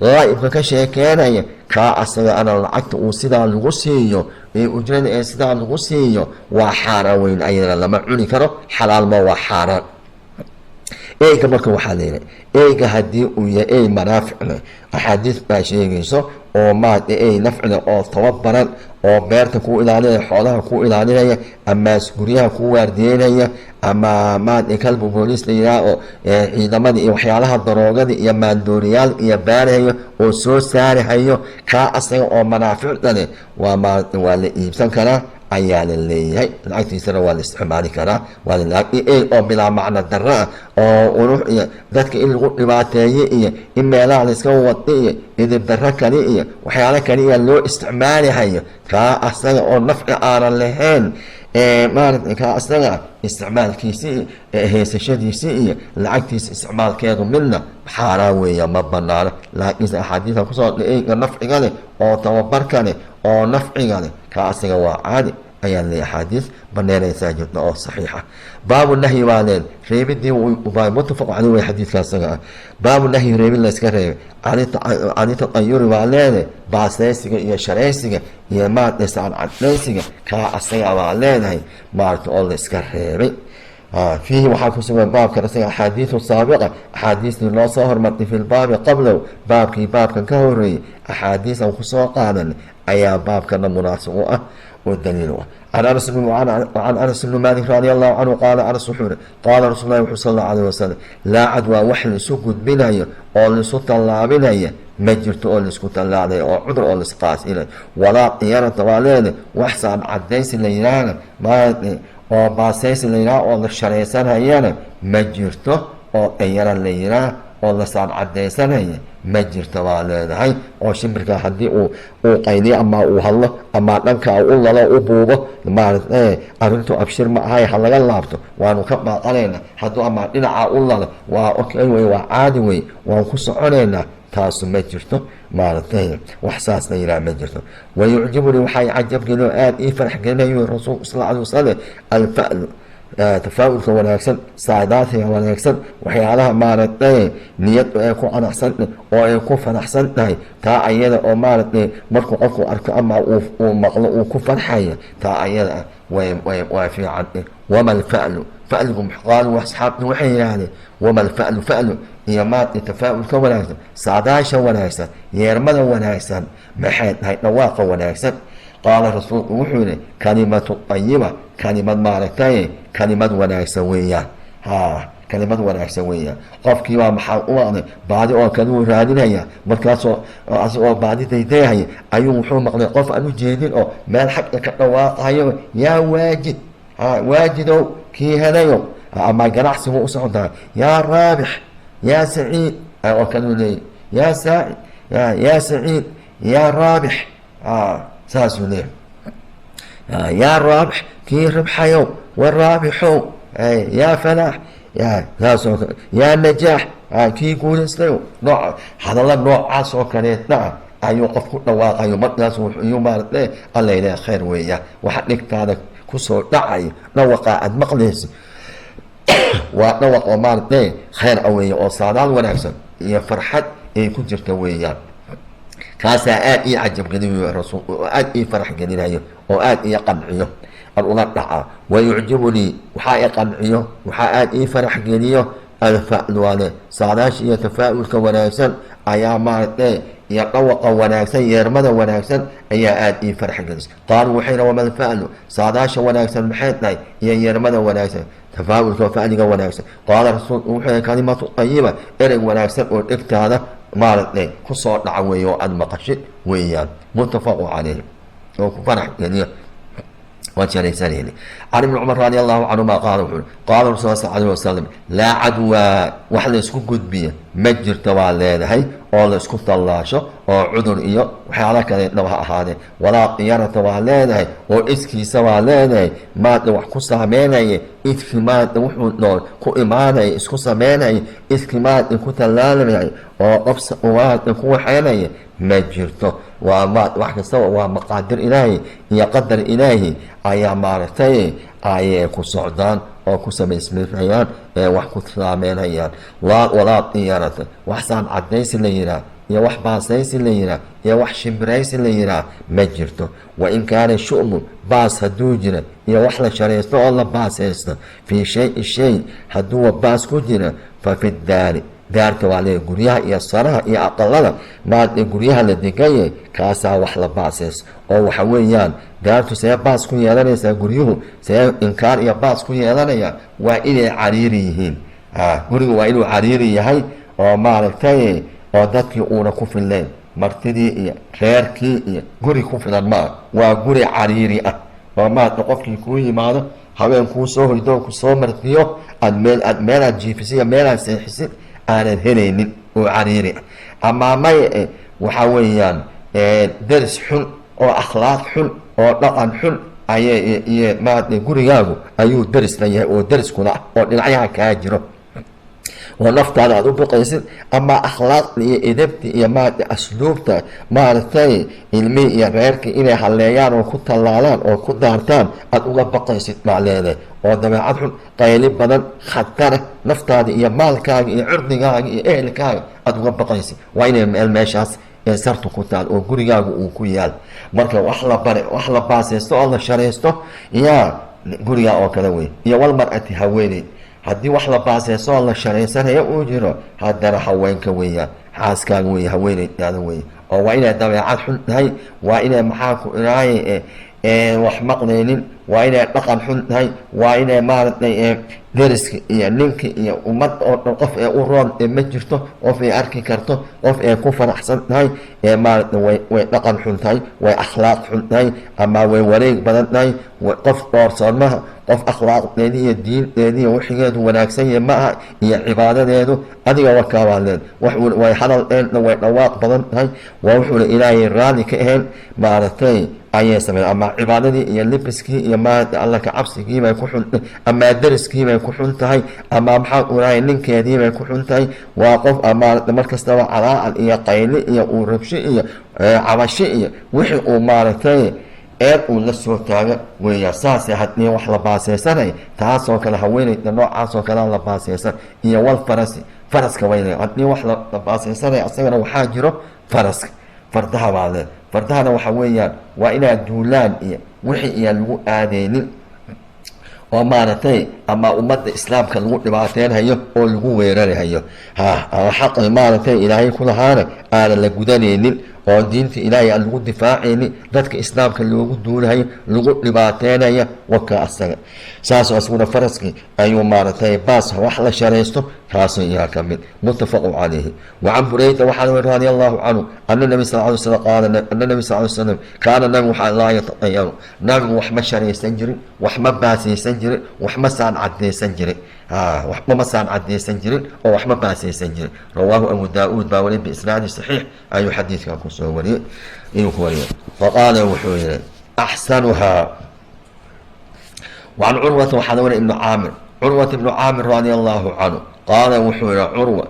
qaa'ibka ka sheekeenaya kaa asaga ana lacagta uu sidaa lagu siiyo ee ujrada ee sidaa lagu siiyo waa xaaraan weyn ayadana lama cuni karo xalaalma waa xaaraan. eyga marka waxaa leeyahay eyga haddii uu yahay ey manaaficna axaadiis baa sheegayso oo maaragtay ey nafcina oo tababaran oo beerta ku ilaalinaya xoolaha ku ilaalinaya ama guryaha ku waardiyeynaya ama maaragtay kalbu booliis la yidhaha oo ciidamada iyo waxyaalaha daroogada iyo maandooriyaal iyo baarahayo oo soo saarahayo kaa asaga oo manaaficda leh waa maaragtay waa la iibsan karaa ayaa la leeyahay lacagtiisana waa la isticmaali karaa waa laakiin ey oo bilaa macno darro ah oo urux iyo dadka in lagu dhibaateeye iyo in meelaha layska wada iyo idib darro kale iyo waxyaalo kale iya loo isticmaalihayo kaa asaga oo nafci aanan lahayn maaragtay kaa asaga isticmaalkiisii heysashadiisii iyo lacagtiisa isticmaalkeedu midna xaaraan weeya ma banaano. laakiinse axaadiisa kusoo eyga nafciga leh oo tababarka leh oo nafciga leh kaa asaga waa caadi ayaa le axaadiis baneynaysaa jirta oo saxiixa. baabu nahyi baa leen reebidii mutafaq caley way xadiidka asaga ah. baabu nahyi reebid layska reebay cani tatayuri baa leedahay baasaysiga iyo sharaysiga iyo maaragtay sacadcadaysiga kaa asaga baa leedahay maaragta oo la iska reebay. fiihi waxaa ku sugan baabkan isaga axaadiisu saabiqa axaadiistii loo soo hormartay fi lbaabi qablow baabkii baabkan ka horeeyey axaadiis aan kusoo qaadan ayaa baabkana munaasib u ah oo daliil u ah. can anas bni maalik radi allahu canhu qaala anas wuxuu yihi qaala rasuul lahi wuxuu sal allahu alayh wasalam laa cadwaa wax laisu gudbinayo oo laisu tallaabinaya ma jirto oo laisku tallaadayo oo cudur oo laisqaasinayo walaa qiyarata waa leedahay wax saan cadaysi la yidhaahna maaragtay oo baasaysi la yidhaha oo la sharaysanayana ma jirto oo qiyara la yidhaah oo la saan cadaysanaya ma jirto baa leedahay. oo shimbirka haddii uu qayliyo ama uu hadlo ama dhanka u lalo u buubo maaragtay arrintu abshir ma ahay ha laga laabto waanu ka baaqanaynaa hadduu ama dhinaca u lalo waa okay wey waa caadi wey waan ku soconaynaa taasu ma jirto maaragtay wax saas la yidhaha ma jirto. wayucjibunii waxay cajab gelin oo aada ii farax gelinayo rasuulku sal alay wasalam alfa'lu tafaa'ulka wanaagsan saadaadka wanaagsan waxyaalaha maaragtay niyad ay ku qanacsan oo ay ku faraxsan tahay taa ayada oo maaragtay markuu qofku arko ama uu maqlo uu ku farxaya taa ayada waa fiican. wama alfa'lu fa'ligu qaalu asxaabtu waxay yidhaahdeen wama alfa'lu fa'lu iyo maaragtay tafaa'ulka wanaagsan saadaasha wanaagsan yeermada wanaagsan maxay tahay dhawaaqa wanaagsan. qaala rasuulku wuxuu yihi kalimatu ayiba kalimad maaragtay kalimad wanaagsan weeyaan kalimad wanaagsan weeyaan. qofkiibaa maxaa u maqlay baadi oo kaluu raadinaya markaasoo asagoo baadi daydayhaya ayuu wuxuu maqlay qof aan u jeedin oo meel xagga ka dhawaaqayo yaa waajid waajidow kii helayo ama ganacsigu u socontahay yaa raabix yaa saciid oo kaluu leeyay yaa saacid yaa saciid yaa raabix saasuu leeyahay yaa raabix kii ribxayow waraabixow yaa falaax saasoo kale yaa najaax kii guulaystayow nooc hadalla noocaas oo kaleetna ayuu qof ku dhawaaqayo markaas wuxuu maaragtay alla ilaah khayr weeyaa waxa dhigtaada kusoo dhacayo dhawaqaa aada maqlaysa waa dhawaq oo maaragtay khayr a weeya oo saadaal wanaagsan iyo farxad ay ku jirta weeyaan. kaasaa aada ii cajab gelinayo rasuul oo aada ii farax gelinayo oo aada ii qanciyo الأولى دعا ويعجبني وحائق قنعيه وحائق فرح جليه الفأل وانا صاداش يتفاؤل كوناكسن أيا مارتي يقوق وناكسن يرمد وناكسن أيا آد فرح جلس قال وحين وما الفأل صاداش وناكسن محيطنا يرمد وناكسن تفاؤل كفأل وناكسن قال رسول وحين كلمة طيبة إرق وناكسن والإفت هذا مارتي خصوصا دعويه المقشد ويان متفق عليه وفرح يعني وجري سليل عن ابن عمر رضي الله عنهما قال الرسول صلى الله عليه وسلم لا عدوى وحل اسكو قدبية مجر توالين هاي oo la isku tallaasho oo cudur iyo waxyaala kale dhaba ahaadee walaa qiyarata waa leedahay oo iskiisa waa leedahay maada wax ku saameynaya idki maada wuxuu nool ku imaanaya isku sameynaya idki maada ku tallaalamaya oo qof maada ku waxeynaya ma jirto waa wax kasta waa maqaadir ilaahi iyo qadar ilaahi ayaa maaragtay ayay ku socdaan oo ku samaysmayaan ee wax ku saameynayaan walaa qiyarata waxsaan cadaysi la yiraa iyo wax baasaysi la yiraa iyo wax shimbiraysi la yiraa ma jirto wa in kaana shu'mu baas hadduu jira iyo wax la sharaysto oo la baasaysto fii shay hadduu baas ku jira fa fi daari daarta waa leeyahay guryaha iyo saraha iyo aqalada maada guryaha la degaya kaasaa wax la baasayso oo waxa weeyaan daartu see baas ku yeelanaysaa guryuhu see inkaar iyo baas ku yeelanaya waa inay cariiri yihiin guriga waa inuu cariiri yahay oo maaragtay oo dadkii uuna ku fillayn martidii iyo reerkii iyo guri ku filan maa waa guri cariiri ah oo maada qofkii kuu yimaado haween kuu soo hoydo ku soo martiyo aad meelaad jiifisiyo meelaad seexisid aanad helaynin oo cariiri ah amaa may waxa weeyaan daris xun oo akhlaaq xun oo dhaqan xun ayay iyo maada gurigaagu ayuu daris la yahay oo dariskuna ah oo dhinacyaha kaa jiro oo naftaada aad u baqaysid ama akhlaaqda iyo edabta iyo maada asluubta maaragtay ilmihii iyo reerkii inay halleeyaan oo ku tallaalaan oo ku daartaan aad uga baqaysid baa leedahay oo dabeecad xun qayli badan khatara naftaada iyo maalkaaga iyo cirdigaaga iyo ehelkaaga aad uga baqaysid waa inay meel meeshaas ee sartu ku taal oo gurigaaga uu ku yaal marka wax la baasaysto oo la sharaysto yaa gurigaa oo kale wey iyo walmar'ati haweeney haddii wax la baasayso oo la sharaysanayo uu jiro haddana haweenka weeyaan xaaskaaga wey haweeneydaada wey oo waa inay dabeecad xun tahay waa inay maxaa ku ilaahay wax maqlaynin waa inay dhaqan xun tahay waa inay maaragtay deriska iyo ninka iyo ummad oo dhan qof ee u roon ee ma jirto qof ay arki karto qof ee ku faraxsan tahay ee maaragtay way dhaqan xun tahay way akhlaaq xun tahay ama way wareeg badan tahay qof dhoorsoonmaha qof akhlaaqdeedi iyo diinteedi iyo wixigeedu wanaagsan yahay ma aha iyo cibaadadeedu adiga wakaabaaleed way hadaldeedna way dhawaaq badan tahay waa wuxuuna ilaahay raalli ka ahayn maaragtay ayay sameeyeen ama cibaadadii iyo libiskii iyo maaragtay alla ka cabsigii bay ku xun ama deriskii bay ku xun tahay ama maxaa ulahay ninkeedii bay ku xun tahay waa qof maaragtay markastaba calaacal iyo qayli iyo uu rabshi iyo cabashi iyo wixii uu maaragtay eed uu la soo taaga weeyaa saasee haddii wax la baasaysanay taasoo kale haweeneyda noocaasoo kale la baasaysan iyo wal faraska wayna haddii wax la baasaysanay asagana waxaa jiro faraska fardaha baa leed fardahana waxa weeyaan waa inaad duulaan iyo wixii iyaan lagu aadeynin oo maaragtay ama ummadda islaamka lagu dhibaateynhayo oo lagu weerarhayo xaq maaragtay ilaahay ku lahaana aanan la gudanaynin oo diinta ilaahay aan lagu difaacaynin dadka islaamka loogu duulahayo lagu dhibaateynayo waka asaga saasoo asaguna faraskii ayuu maaragtay baas wax la sharaysto kaasoo iyaa ka mid muttafaqu calayhi wacan bureyda waxaa weri radi allahu canhu ana nabi sal ly slam qaala ana nabi sal ly slam kaana nabigu waxaa laa yatatayaru nabigu wax ma sharaysan jirin wax ma baasaysan jirin wax ma saan cadaysan jirin waxba ma saan cadaysan jirin oo wax ma baasaysan jirin rawaahu abu daa-uud baa weli biisnaadi saxiix ayuu xadiidkan kusoo wariyey inuu ku wariyay faqaala wuxuu yihi axsanuhaa wacan curwata waxaa weri ibnu caamir curwata ibnu caamir radi allahu canhu qaala wuxuu yihi curwa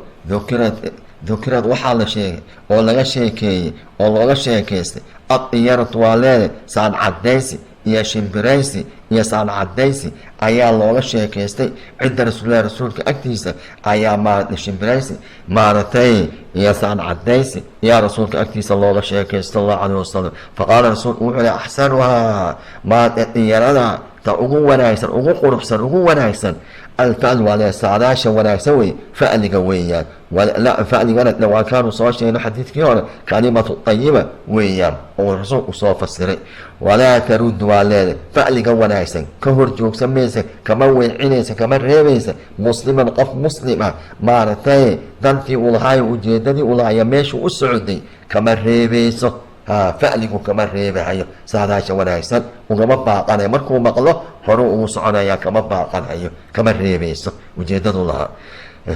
dukirad waxaa la sheegay oo laga sheekeeyey oo looga sheekaystay adiyaratu waa leedahay saan cadaysi iyo shimbiraysi iyo saan cadaysi ayaa looga sheekaystay cinda rasuulilahi rasuulka agtiisa ayaa maaragtay shimbiraysi maaragtay iyo saan cadaysi ayaa rasuulka agtiisa looga sheekaystay sal allahu calayhi wasalam faqaala rasuulku wuxuu yihi axsanuhaa maaragtay diyarada تأجو ونايسن أجو قرحسن أجو ونايسن الفعل ولا سعداش ونايسن وي فعل قويا ولا فعل قالت لو كانوا صاشين حديث كيون كلمة طيبة ويا والرسول وصاف السري ولا ترد ولا فعل قونايسن كهر جوك سميسن كموي عينيسن كمريبيسن مسلما قف مسلما مارتي دنتي والهاي وجدني والهاي ماشي والسعودي كمريبيسن فعلك كما ريبهاyo saadaasha wanaagsan ugama baaqanayo markuu maqlo hore uu soconaya kama baaqanayo kama reebayso ujeedadu laha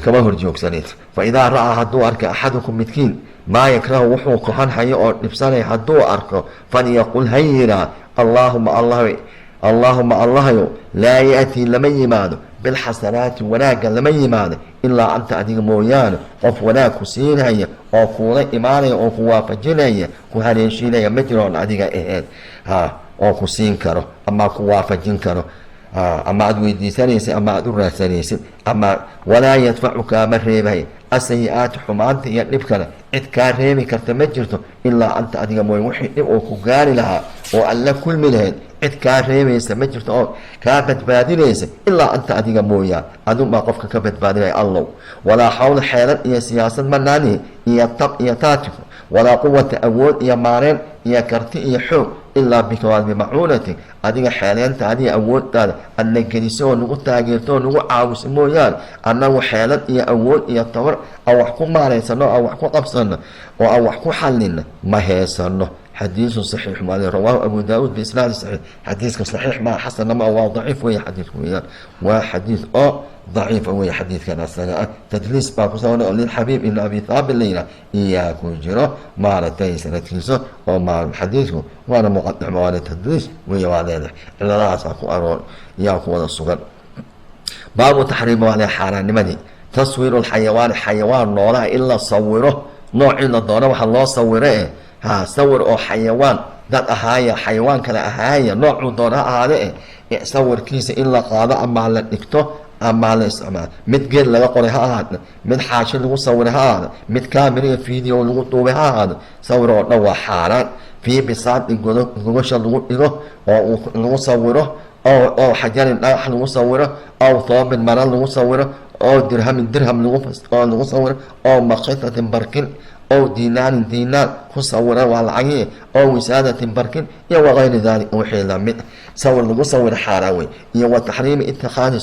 kama horjoogsaneed faidaa ra'aa hadduu arka axadukum midkiin maa yakrahu wuxuu kohanhayo oo dhibsanay hadduu arko falyaqul hayira allaahuma allahayo laa ya'tii lama yimaado bilxasanaati wanaagga lama yimaado ilaa anta adiga mooyaane qof wanaag ku siinaya oo kuula imaanaya oo ku waafajinaya ku haleeshiinaya ma jiroon adiga aheed oo ku siin karo ama ku waafajin karo ama aad weydiisanaysid ama aad u raadsanaysid ama walaa yadfacuka ama reebahay asayi-aati xumaanta iyo dhibkana cid kaa reebi karta ma jirto ilaa anta adiga mooya wixii dhib oo ku gaari lahaa oo alla kulmi lahayd cid kaa reebaysa ma jirto oo kaa badbaadinaysa ilaa anta adiga mooyaa adunbaa qofka ka badbaadinaya allow walaa xawla xeelad iyo siyaasad manaanihi iyo tab iyo taatiko walaa quwata awood iyo maareen iyo karti iyo xoog ilaa bikawaad bimacuunatin adiga xeeleenta adiga awooddaada adna geliso oo nagu taageerto oo nagu caawiso mooyaane annagu xeelad iyo awood iyo tabar aan wax ku maaraysano aan wax ku qabsano oo aan wax ku xallino ma heesano حديث صحيح ما رواه أبو داود بإسناد صحيح حديث صحيح ما حسن ما هو ضعيف وهي حديث وياه وحديث ضعيف وهي حديث كان أصلا تدليس باكوسون للحبيب إن أبي ثاب الليلة إياكو جرى ما رتين سنة كيسو وما حديثه وأنا مقطع موالي تدليس وهي وعليه إلا رأس أكو أرون إياكو ولا الصغر باب تحريم على حرام نمدي تصوير الحيوان حيوان نولا إلا صوره نوع إلا الدولة وحالله صوره sawir oo xayawaan dad ahaaya xayawaan kale ahaaya noocuu doona ahaade sawirkiisa in la qaado ama la dhigto ama la isticmaalo mid geed laga qoray ha ahaado mid xaashi lagu sawiray ha ahaado mid kaamira iyo video lagu duubay ha ahaado sawir oo dhan waa xaaraan fii bisaadi gogosha lagu dhigo oo lagu sawiro oo xajarin dhagax lagu sawiro oo thoobin mara lagu sawiro oo dirham lagu sawiro oo maqitatin barkin أو دينار كصورة والعين أو وسادة بركن يا وغير ذلك وحيلا من صور لغو صور حاراوي يا وتحريم اتخاذ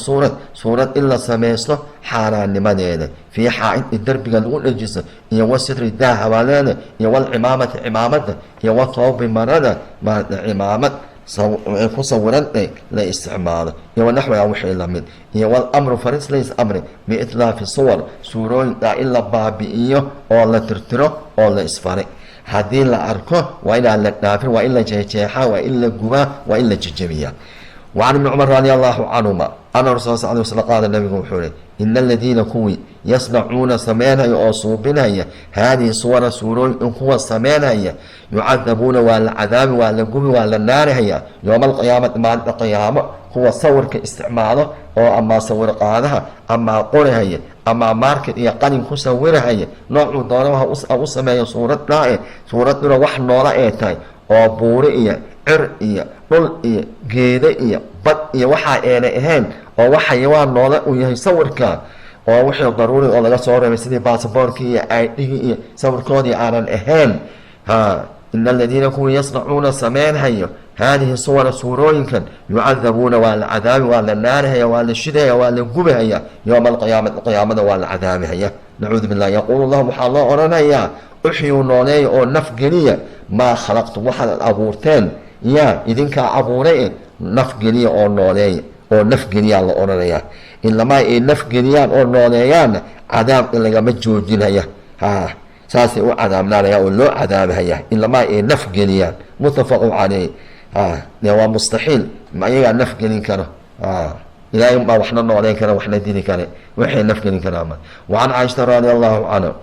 صورة إلا سميسته حاران لمدينة في حائط الدرب قالوا الجسم يا وستر الداء حوالينا يا والعمامة عمامته يا والثوب مرضى مع عمامة صورا لا استعماله يو نحو يا وحي لمن يو الأمر فرس ليس أمر بإتلاف الصور سورون لا إلا بابئية أو لا ترتره أو لا إسفاري هذه لا أركه وإلا لا نافر وإلا جيحة وإلا قوة وإلا ججبية وعن ابن عمر رضي الله عنهما أن الرسول صلى الله عليه وسلم قال النبي محمد إن الذين كوي يصنعون سمانا يؤصوبنا هذه صور سورون إن هو سمانا يعذبون والعذاب والقوم والنار هي يوم القيامة مع القيامة هو صور كاستعماله أو أما صور قادها أما قرها هي أما ماركت يقان كسورها هي نوع دورها أصما صورة رائع صورة روح نورا إيتاي أو بورئية عرئية dhul geeda iyo bad iyo waxa aan ahayn oo waxa xayawaan noola u yahay sawirka oo wixii daruuri oo laga soo reebay sidii baasaboorkii iyo ID iyo sawirkoodii aanan ahayn إن الذين كانوا يصنعون سمين هي هذه الصور سورooyinkan يعذبون والعذاب والنار هي والشدة والقبه هي يوم القيامة والعذاب هي نعوذ بالله يقول الله محالله أرنايا أحيوا نولي أو نفقلية ما خلقت واحد أبورتين يا إذنك أبوري نفقلية أو نولي أو نفقلية الله أرنايا إنما نفقليان أو نوليان عذاب إلا مجوجين هي ساسي وعذابنا يا أولو عذاب هيا إلا ما نفقليان متفق عليه هو مستحيل ما يجي نفقلين كره إلى يوم ما وحنا نولين كره وحنا ديني كره وحين نفقلين كرامة وعن عائشة رضي الله عنها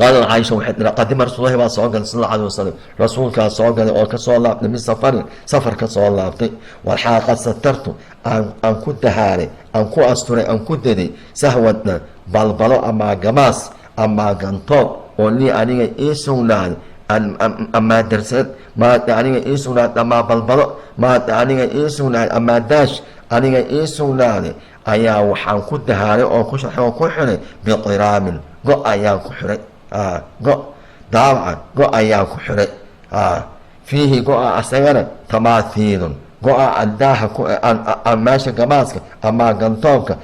قال عائشة وحدنا قدم رسول الله صلى الله عليه وسلم رسول كان صلى الله عليه وسلم من سفر كصلى الله عليه والحال قد سترت أن كنت هاري أن كنت أستري أن كنت دي سهوتنا بلبلو أما قماس أما قنطوب ولي أني إيسونان أما درست ما أني إيسونان أما بلبلو maad aniga ii sugnaaday ama daash aniga ii sugnaaday ayaa waxaan ku dahaaray oo ku sharxay oo ku xiray biqiraamin go ayaan ku xiray go daawaca go ayaan ku xiray fiihi go-a asagana tamaathiilun go-a andaaha meesha gamaaska ama gantoobka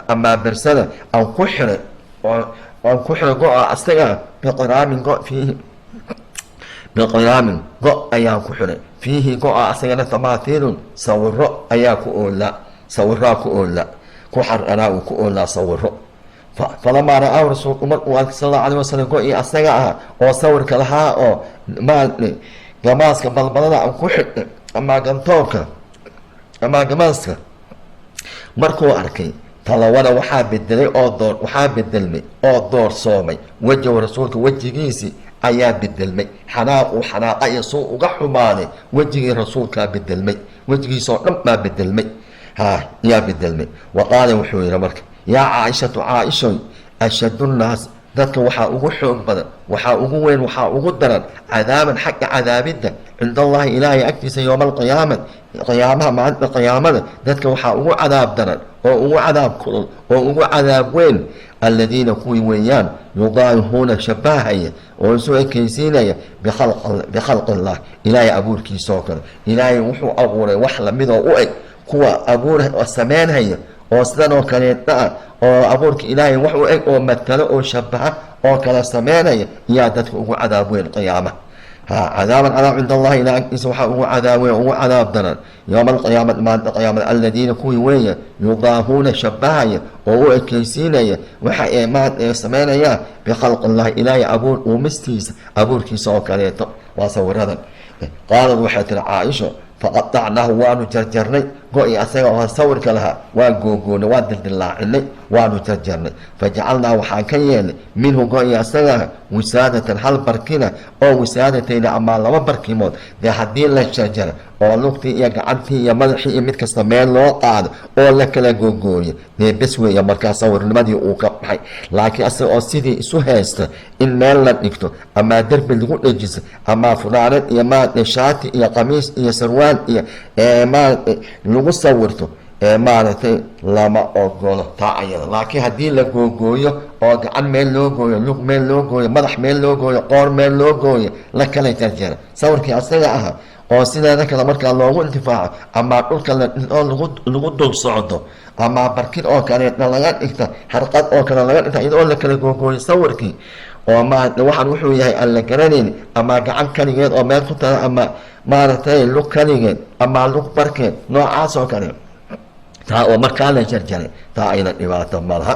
ama bersada aan ku xiray aan ku xiray go-a asaga biqiraamin go fiihi biqiraamin go ayaan ku xiray fiihi go-a asagana tamaathiilun sawiro ayaa ku oolaa sawiraa ku oola ku xaranaa uu ku oolaa sawiro falamaa ra-aahu rasuulku markuu arkay sal allahu alayh wasalam go-ii asaga ah oo sawirka lahaa oo maaragtay gamaaska balbalada aan ku xidhay ama gantoobka ama gamaaska markuu arkay talawada waxaa bedelay waxaa bedelmay oo doorsoomay wejahu rasuulka wejigiisii ayaa bedelmay xanaaquu xanaaqa iyo suu uga xumaaday wejigii rasuulkaa bedelmay wejigiisoo dhan baa bedelmay yaa bedelmay wa qaala wuxuu yihi marka yaa caaishatu caaishoy ashadu nnaas dadka waxaa ugu xoog badan waxaa ugu weyn waxaa ugu daran cadaaban xagga cadaabidda cinda allahi ilaahay agtiisa yowma alqiyaamati qiyaamaha maalinta qiyaamada dadka waxaa ugu cadaab daran oo ugu cadaab kulul oo ugu cadaab weyn aladiina kuwii weeyaan yudaahiruuna shabahaya oo isu ekaysiinaya bikhalqi illah ilaahay abuurkiisa oo kale ilaahay wuxuu abuuray wax lamidoo u eg kuwa abuur sameynhaya oo sidan oo kaleeta ah oo abuurka ilaahay wax u eg oo matalo oo shabaha oo kala sameynaya iyaa dadka ugu cadaab weyn qiyaamaha cadaaban cadaab cinda allahi ilaa agtiisa waxaa ugu cadaab weyn ugu cadaab daran yowma alqiyaamati maalinta qiyaamada aladiina kuwii weeya yudaahuuna shabahaya oo u ekaysiinaya waxa ay maad sameynayaan bikhalqi illahi ilaahay abuur uumistiisa abuurkiisa oo kaleeto waa sawiradan qaalad waxay tiri caaisho faqatacnaahu waanu jarjarnay go-i asaga oo sawirka lahaa waa googoonay waa dildillaacinay waanu jarjarnay fajacalnaa waxaan ka yeelnay minhu go-i asagaa wisaadatan hal barkina oo wisaadatayna ama laba barkimood dee haddii la jarjara oo lugtii iyo gacantii iyo madaxii iyo mid kasta meel loo qaado oo la kala googooyo dee bes weeya markaa sawirnimadii uu ka baxay laakiin asaga oo sidii isu haysta in meel la dhigto ama derbi lagu dhejiso ama funaanad iyo maaragtay shaati iyo qamiis iyo sarwaal iyo maaragtay lagu sawirto maaragtay lama ogolo taa ayada laakiin haddii la googooyo oo gacan meel loo gooyo lug meel loo gooyo madax meel loo gooyo qoor meel loo gooyo la kala jarjara sawirkii asaga aha oo sideeda kale markaa loogu intifaaco ama dhulka oo lagu dul socdo ama barkin oo kaleeta laga dhigta harqad oo kale laga dhigta iyadoo la kala googooyo sawirkii oo waxaan wuxuu yahay aan la garanayn ama gacan kaligeed oo meel ku tala ama maaragtay lug kaligeed ama lug barkeed noocaas oo kale taa oo markaa la jarjaray taa ayna dhibaato malaha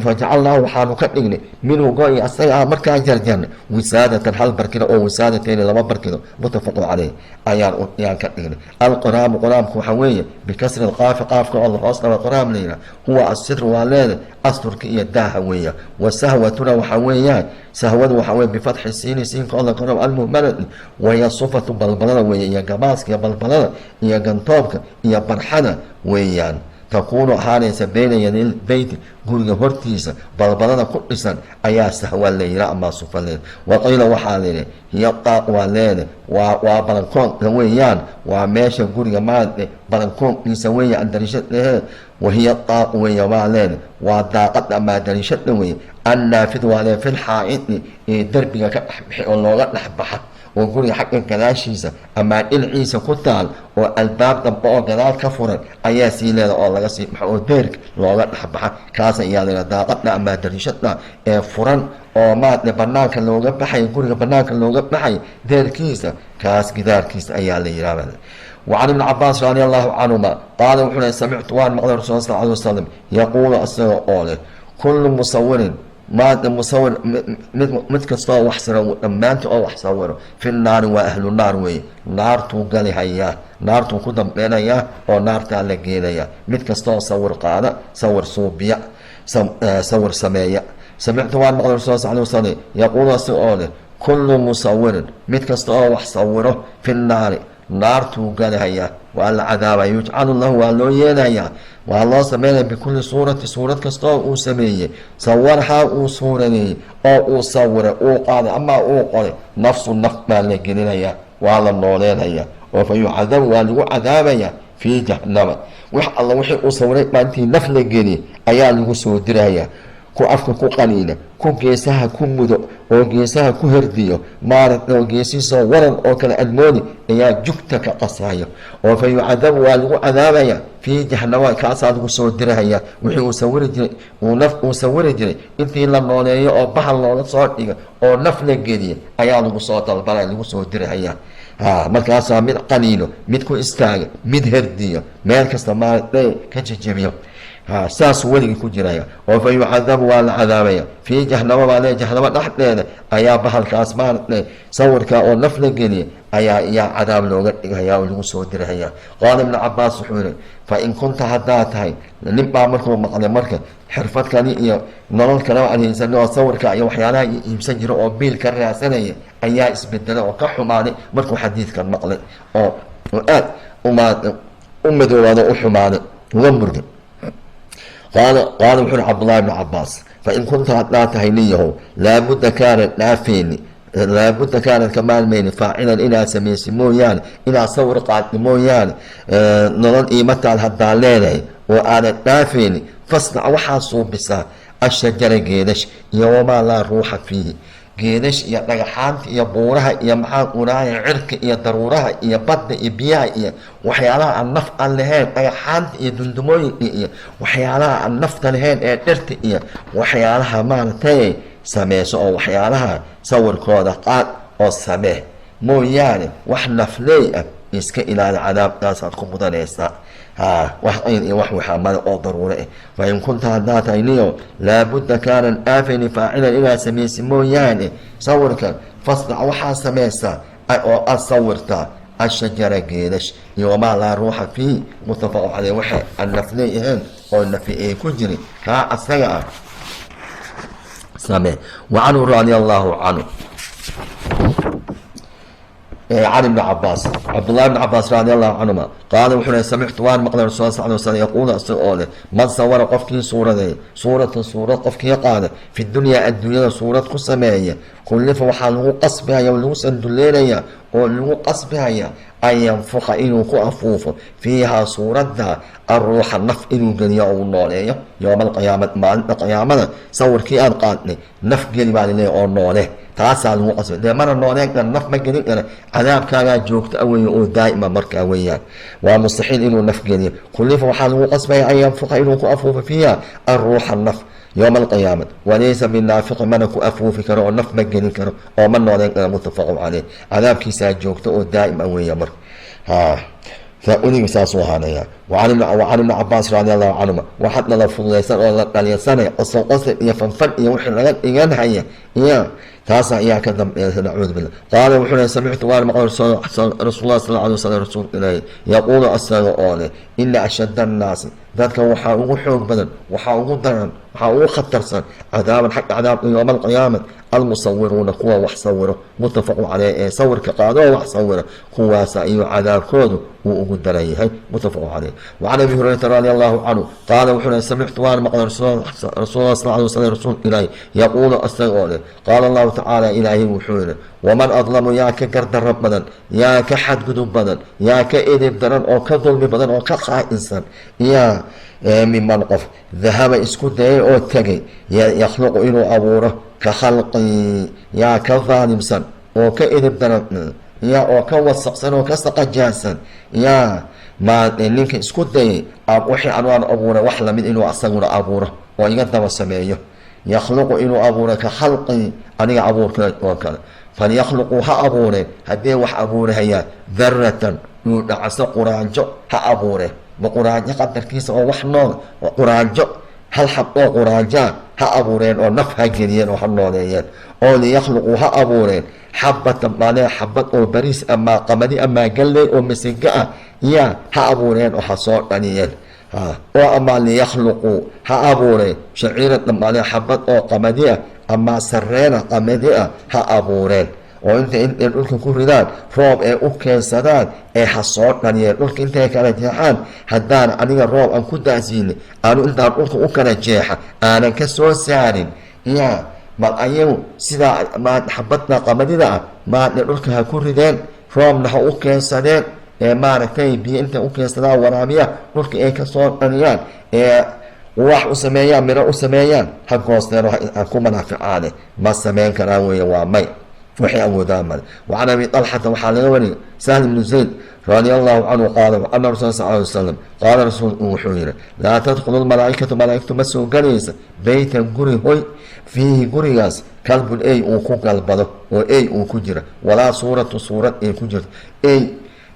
fajacalnaahu waxaanu ka dhignay minhu go-i asaga ah markaan jarjarnay wisaadatan hal barkino oo wisaadatayni laba barkino mutafaqun caleyh ayaan ka dhignay alquraamu quraamku waxaa weeye bikasri alqaafi qaafka oo lahoos dhaba quraam layidhaha huwa asitru waa leeda asturka iyo daaha weeya wasahwatuna waxaa weeyaan sahwadu waxaa weye bifatxi siini siinka oo la qoro almuhmalati wahiya sufatu balbalada weeye iyo gamaaska iyo balbalada iyo gantoobka iyo barxada weeyaan takuunu ahaanaysa bayna yadil beyti guriga hortiisa balbalada ku dhisan ayaa sahwa layidha ama sufa leeda waqiila waxaa layidhi hiya daaq waa leeda waa balankoonka weeyaan waa meesha guriga maade balankoonkiisa weeya andarishadhehe wahiya daaq weeya waa leeda waa daaqada ama darishada weeye annaafid waa leeda filxaa'idi ee derbiga ka dhexbixi oo looga dhexbaxa oo guriga xagga gadaashiisa ama dhinaciisa ku taal oo albaab dambe oo gadaal ka furan ayaa sii leeda oo laga sii baxo oo deerka looga dhexbaxa kaas ayaa layidha daaqadha ama darishada ee furan oo maadne banaanka looga baxay guriga banaanka looga baxay deerkiisa kaas gidaarkiisa ayaa la yidhahda وعن ابن عباس رضي الله عنهما قال وحنا سمعت وان مقدر رسول الله صلى الله عليه وسلم يقول أسرع قوله كل مصور maada musawir mid kastoo wax siro dhammaanta oo wax sawiro fi naari waa ahlu naar weeye naartuu gali hayaa naartuu ku dambeynayaa oo naartaa la geenayaa mid kastooo sawir qaada sawir suubiya sawir sameeya samictu waan maqlay rasul sal alay wasalam yaquulu si oo leh kullu musawirin mid kasta oo wax sawiro fi naari naartuu gali hayaa waa la cadaabaya yujcalu lahu waa loo yeelayaa waa loo sameynaya bikulli suurati suurad kasta oo uu sameeyey sawarhaa uu suuradeeyey oo uu sawiray uu qaaday ama uu qoray nafsu naf baa la gelinayaa waa la nooleenayaa فيعذب والو عذابيا في جهنم وح الله وحي أصوري ما أنتي نفل جني أيا لو سودرايا ku afka ku qaniina ku geesaha ku mudo oo geesaha ku herdiyo maaragtay oo geesiisoo waran oo kale admoodi ayaa jugta ka qasaayo oo fa yucadabu waa lagu cadaabaya fii jahannama kaasaa lagu soo dirahaya wixii uu sawiri jiray intii la nooleeyo oo bahal looga soo dhiga oo naf la geliya ayaa lagu soo dalbalaya lagu soo dirahaya markaasaa mid qaniino mid ku istaaga mid herdiyo meel kasta maaragtay ka jejebiyo saas weligii ku jiraya oo fa yucadabu waa la cadaabaya fii jahnama baa le jahnamo dhexdeeda ayaa bahalkaas maaragtay sawirkaa oo naf la geliya ayaa cadaab looga dhigaya oo lagu soo dirahaya qaala ibnu cabaas wuxuu yihi fa in kunta haddaa tahay nin baa markuu maqlay marka xirfad kani iyo nolol kaleba adhaysan oo sawirka iyo waxyaalaha iibsan jira oo biil ka raadsanaya ayaa isbedelay oo ka xumaaday markuu xadiidkan maqlay oo aad u madoobaado u xumaaday uga murgay قال وحر عبد الله بن عباس فإن كنت لا هينيه لابد كان نافيني لابد كان كمال مين فاعلا إلى سميس مويان إلى صور قاتل مويان نظن إيمتها الهدالين وأنا نافيني فاصنع وحاصو بسا الشجر جيدش يوم لا روح فيه geedash iyo dhagaxaanta iyo buuraha iyo maxaa quraaya cirka iyo daruuraha iyo badda iyo biyaha iyo waxyaalaha aan naf aan lahayn dhagaxaanta iyo dundumooyinka iyo waxyaalaha aan nafta lahayn ee dhirta iyo waxyaalaha maaragtay sameyso oo waxyaalaha sawirkooda qaad oo samee mooyaane wax nafley ah iska ilaali cadaabkaasaad ku mudanaysaa wax ayn iyo wax waxamada oo daruuro ah fain kunta haddaa tahayniyo laabudda kaanan aafini faacilan inaa samaysi mooyaane sawirkan fasdac waxaa samaysaa oo aad sawirtaa ashajara geedash iyo wamaa laa ruuxa fiihi mutafaqu caleyh waxa aan nafley ahayn oo nafi ay ku jirin kaa asaga ah samee wacanhu radia allahu canhu عن ابن عباس عبد الله بن عباس رضي الله عنهما قال وحنا سمعت وان مقدر الرسول صلى الله عليه وسلم يقول أسئله من صور قفكي صورة قفكي قال في الدنيا صورة قسمية كل فوحاله قصبها يولوس الدليلية ولو قصبها أن ينفخ إنه كأفوف فيها صورة الروح النف إنه جنيا والنولية يوم القيامة ما القيامة صور كي أنقاتني نف جني بعد لي والنولية تاسع لو قصب ده مرة نوليك النف ما جني عذاب كان جوكت أوي دائما مركا وياه ومستحيل إنه نف جني كل فوحاله قصبها أن ينفخ إنه كأفوف فيها الروح النف يوم القيامة وليس بالنافق منك أفوف كرو النف مجني كرو أو من عليك متفق عليه عذاب كيسا جوكت دائما ويمر فأولي مساسوها عليها وعن ابن عباس رضي الله عنهما وحدنا لفظ اليسان قصة يفنفن يوحي لك ينهي تاسع إياك نعوذ بالله قال وحنا سمعت وأنا مقال رسول الله صلى الله عليه وسلم رسول إليه يقول السلام إن أشد الناس ذاتك وحاوه حوق بدن وحاوه ضرن وحاوه خطرسن عذابا حق عذاب يوم القيامة المصورون قوة وحصوره متفق عليه صور كقادة وحصوره قوة سعي عذاب كودو وقد عليه متفق عليه وعن ابي هريره رضي الله عنه قال وحنا سمعت وانا مقال رسول الله صلى الله عليه وسلم رسول إليه يقول استغفر قال الله تعالى إلهي وحوله ومن أظلم يا كقرد رب بدن يا كحد قدوم بدن يا كإذب بدن أو كظلم بدن أو كخاء إنسان يا من منقف ذهب اسكت أو تجي يخلق إنه أبوره كخلقي يا كظالم سن أو كإذب بدن يا أو كوسق سن أو كسق جاسن يا ما إنك اسكت أبوحي عنوان أبوره وحلا من إنه أصغر أبوره ويقدم السمايه يخلق إنه أبوره كخلقي أنا أبوره وكذا فليخلقوا أبوره هدي وح أبوره هي ذرة يدعس قرانجو أبوره وقرانجو قدر كيس أو وحنون وقرانجو هل حق قرانجا أبورين أو نفها جنين وحنونين أو ليخلقوا أبورين حبة معناها حبة أو بريس أما قمدي أما قلي أو مسجاء يا أبورين أو حصور أنيين وأما ليخلقوا أبورين شعيرة معناها حبة أو قمدية أما سرينا قمدية أبورين وانت قلت كل ذات روب اوكي سداد حصور يعني قلت انت كانت جيحان هدان اني الروب ان كنت ازيني انا انت قلت اوكي جيحة انا كسو سارين يا ما ايو سيدا ما حبتنا قمدنا ما نقولك كل ذات روب نحو اوكي سداد maaragtay biyo intay u keensadaan waraabiya dhulka ay kasoo dhaniyaan wax u sameeyaan miro u sameeyaan ha goosteeno ha ku manaaficaane ma sameyn karaan weeye waa may waxay awoodaan male. وعن أبي طلحة waxaa laga wariyay سهل بن زيد رضي الله عنه قال أن رسول صلى الله عليه وسلم قال رسول wuxuu yihi laa tadkhulu lmalaa'ikatu malaa'igtu ma soo galaysa beytan guri hoy fiihi gurigaas kalbun ey uu ku galbado oo ey uu ku jira walaa suuratu suurad ay ku jirto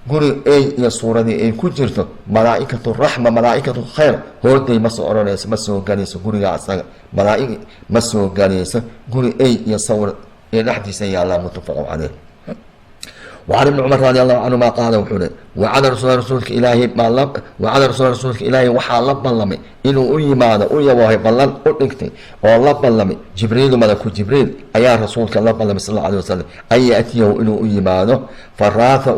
guri ey iyo suuradii ay ku jirto malaa'ikatu raxma malaa'ikatu khayr hooday ma soo oranayso ma soo galayso guriga asaga malaa'ig ma soo galayso guri ey iyo sawir ee dhexdiisa yaala mutafaqo calayh. وعن ابن عمر رضي الله عنهما قال وحوله وعلى رسولك إلهي وعلى رسولك إلهي وحا لبلمي إنه أيمانا أيوه بلن أدنكتي والله بلمي جبريل ملك جبريل أيا رسولك لبلمي صلى الله عليه وسلم أي أتيه إنه أيمانا فراث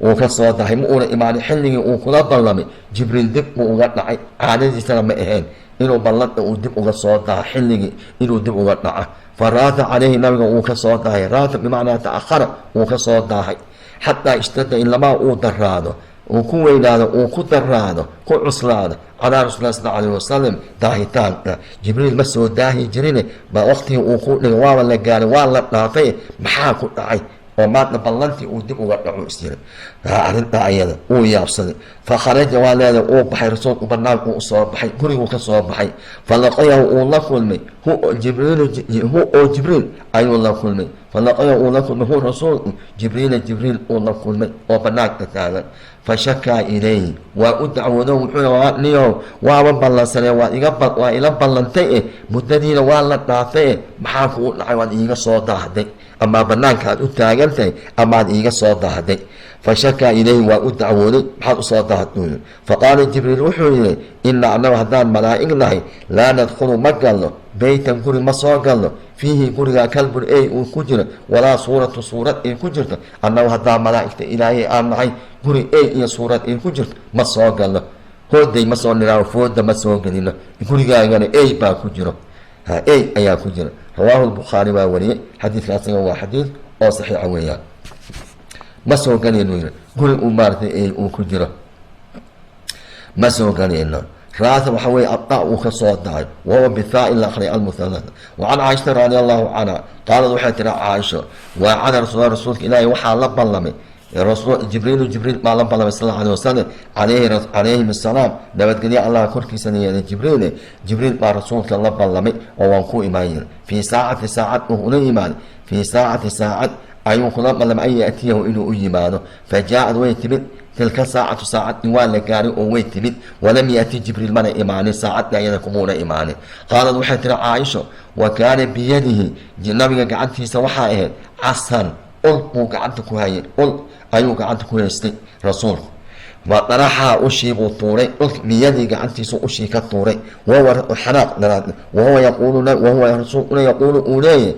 وكسر داحي مؤون إيماني حلقي وكلا بلمي جبريل دب وغطنعي عادي سلام إهين إنه بلن ودب وكسر داحي حلقي إنه دب وغطنعي فراث عليه نبي وكسر داحي راث بمعنى تأخر وكسر داحي حتى اشتد إنما درادو وكوينادو وكدرادو كعسلادو على رسول الله صلى الله عليه وسلم داهيتان جبريل مسو داهي جريني بوقته وكو لغواوا لقاني والا نافي محاكو داعي وماتنا بلنتي ودب وغطعو استيرا أرنتا أيضا ويابصد فخرج والادا وبحي رسول وبرناك وصوب بحي قري وكصوب بحي فلقيه الله كلمي هو جبريل أي الله كلمي فلقيه الله كلمي هو رسول جبريل الله كلمي وبرناك تعالى فشكى إليه وأدعو له وحنا وابن سنة وإلى بلنتي مددين والا نافي محاكو نعوان إيغا صودا أما بنانك أتاغلتي أما إيغا صودا فشكى إليه وأدعو له محاكو صودا فقال جبريل وحنا إن أنه هدان ملائك الله لا ندخل مقال بيتا قري مصاقال فيه قري كلب أي وكجر ولا صورة أي كجرت أنه هدان ملائكة إلهي آمنعي guri ey iyo suurad ay ku jirto ma soo galno hooday ma soo niraawo fooda ma soo gelino gurigaagana ey baa ku jiro ey ayaa ku jira rawaahu lbukhaari baa wariyey xadiidka asaga waa xadiid oo saxiixa weeyaan ma soo galayno guri uu maaratay ey uu ku jiro ma soo galayno راث وحوي أبطاء وكصوت وهو بالثاء الأخرى المثلث. وعن عائشة رضي الله عنها قالت وحيت عائشة وعن رسول إلهي وحى لبلمي رسول جبريل ما لبلمي صلى الله عليه وسلم عليه السلام نبت قليا الله كركي سنية جبريل ما رسولك لبلمي ووانكو إيمان في ساعة هنا إيمان في ساعة أيوك لبلم أي يأتيه إنه إيمانه فجاءت ويتبت تلك ساعة نوال لكاري وويتبت ولم يأتي جبريل من إيمانه ساعة لا ينكمون إيمانه. قالت وحيت عائشة وكان بيده نبي قعدت في سوحائه عصا قل قعدتك هاي قل أيوك قعدتك هاي رسولك وطرحها أشيب الطوري قلت بيدي قعدت أشي كالطوري وهو حراق وهو يقول أولي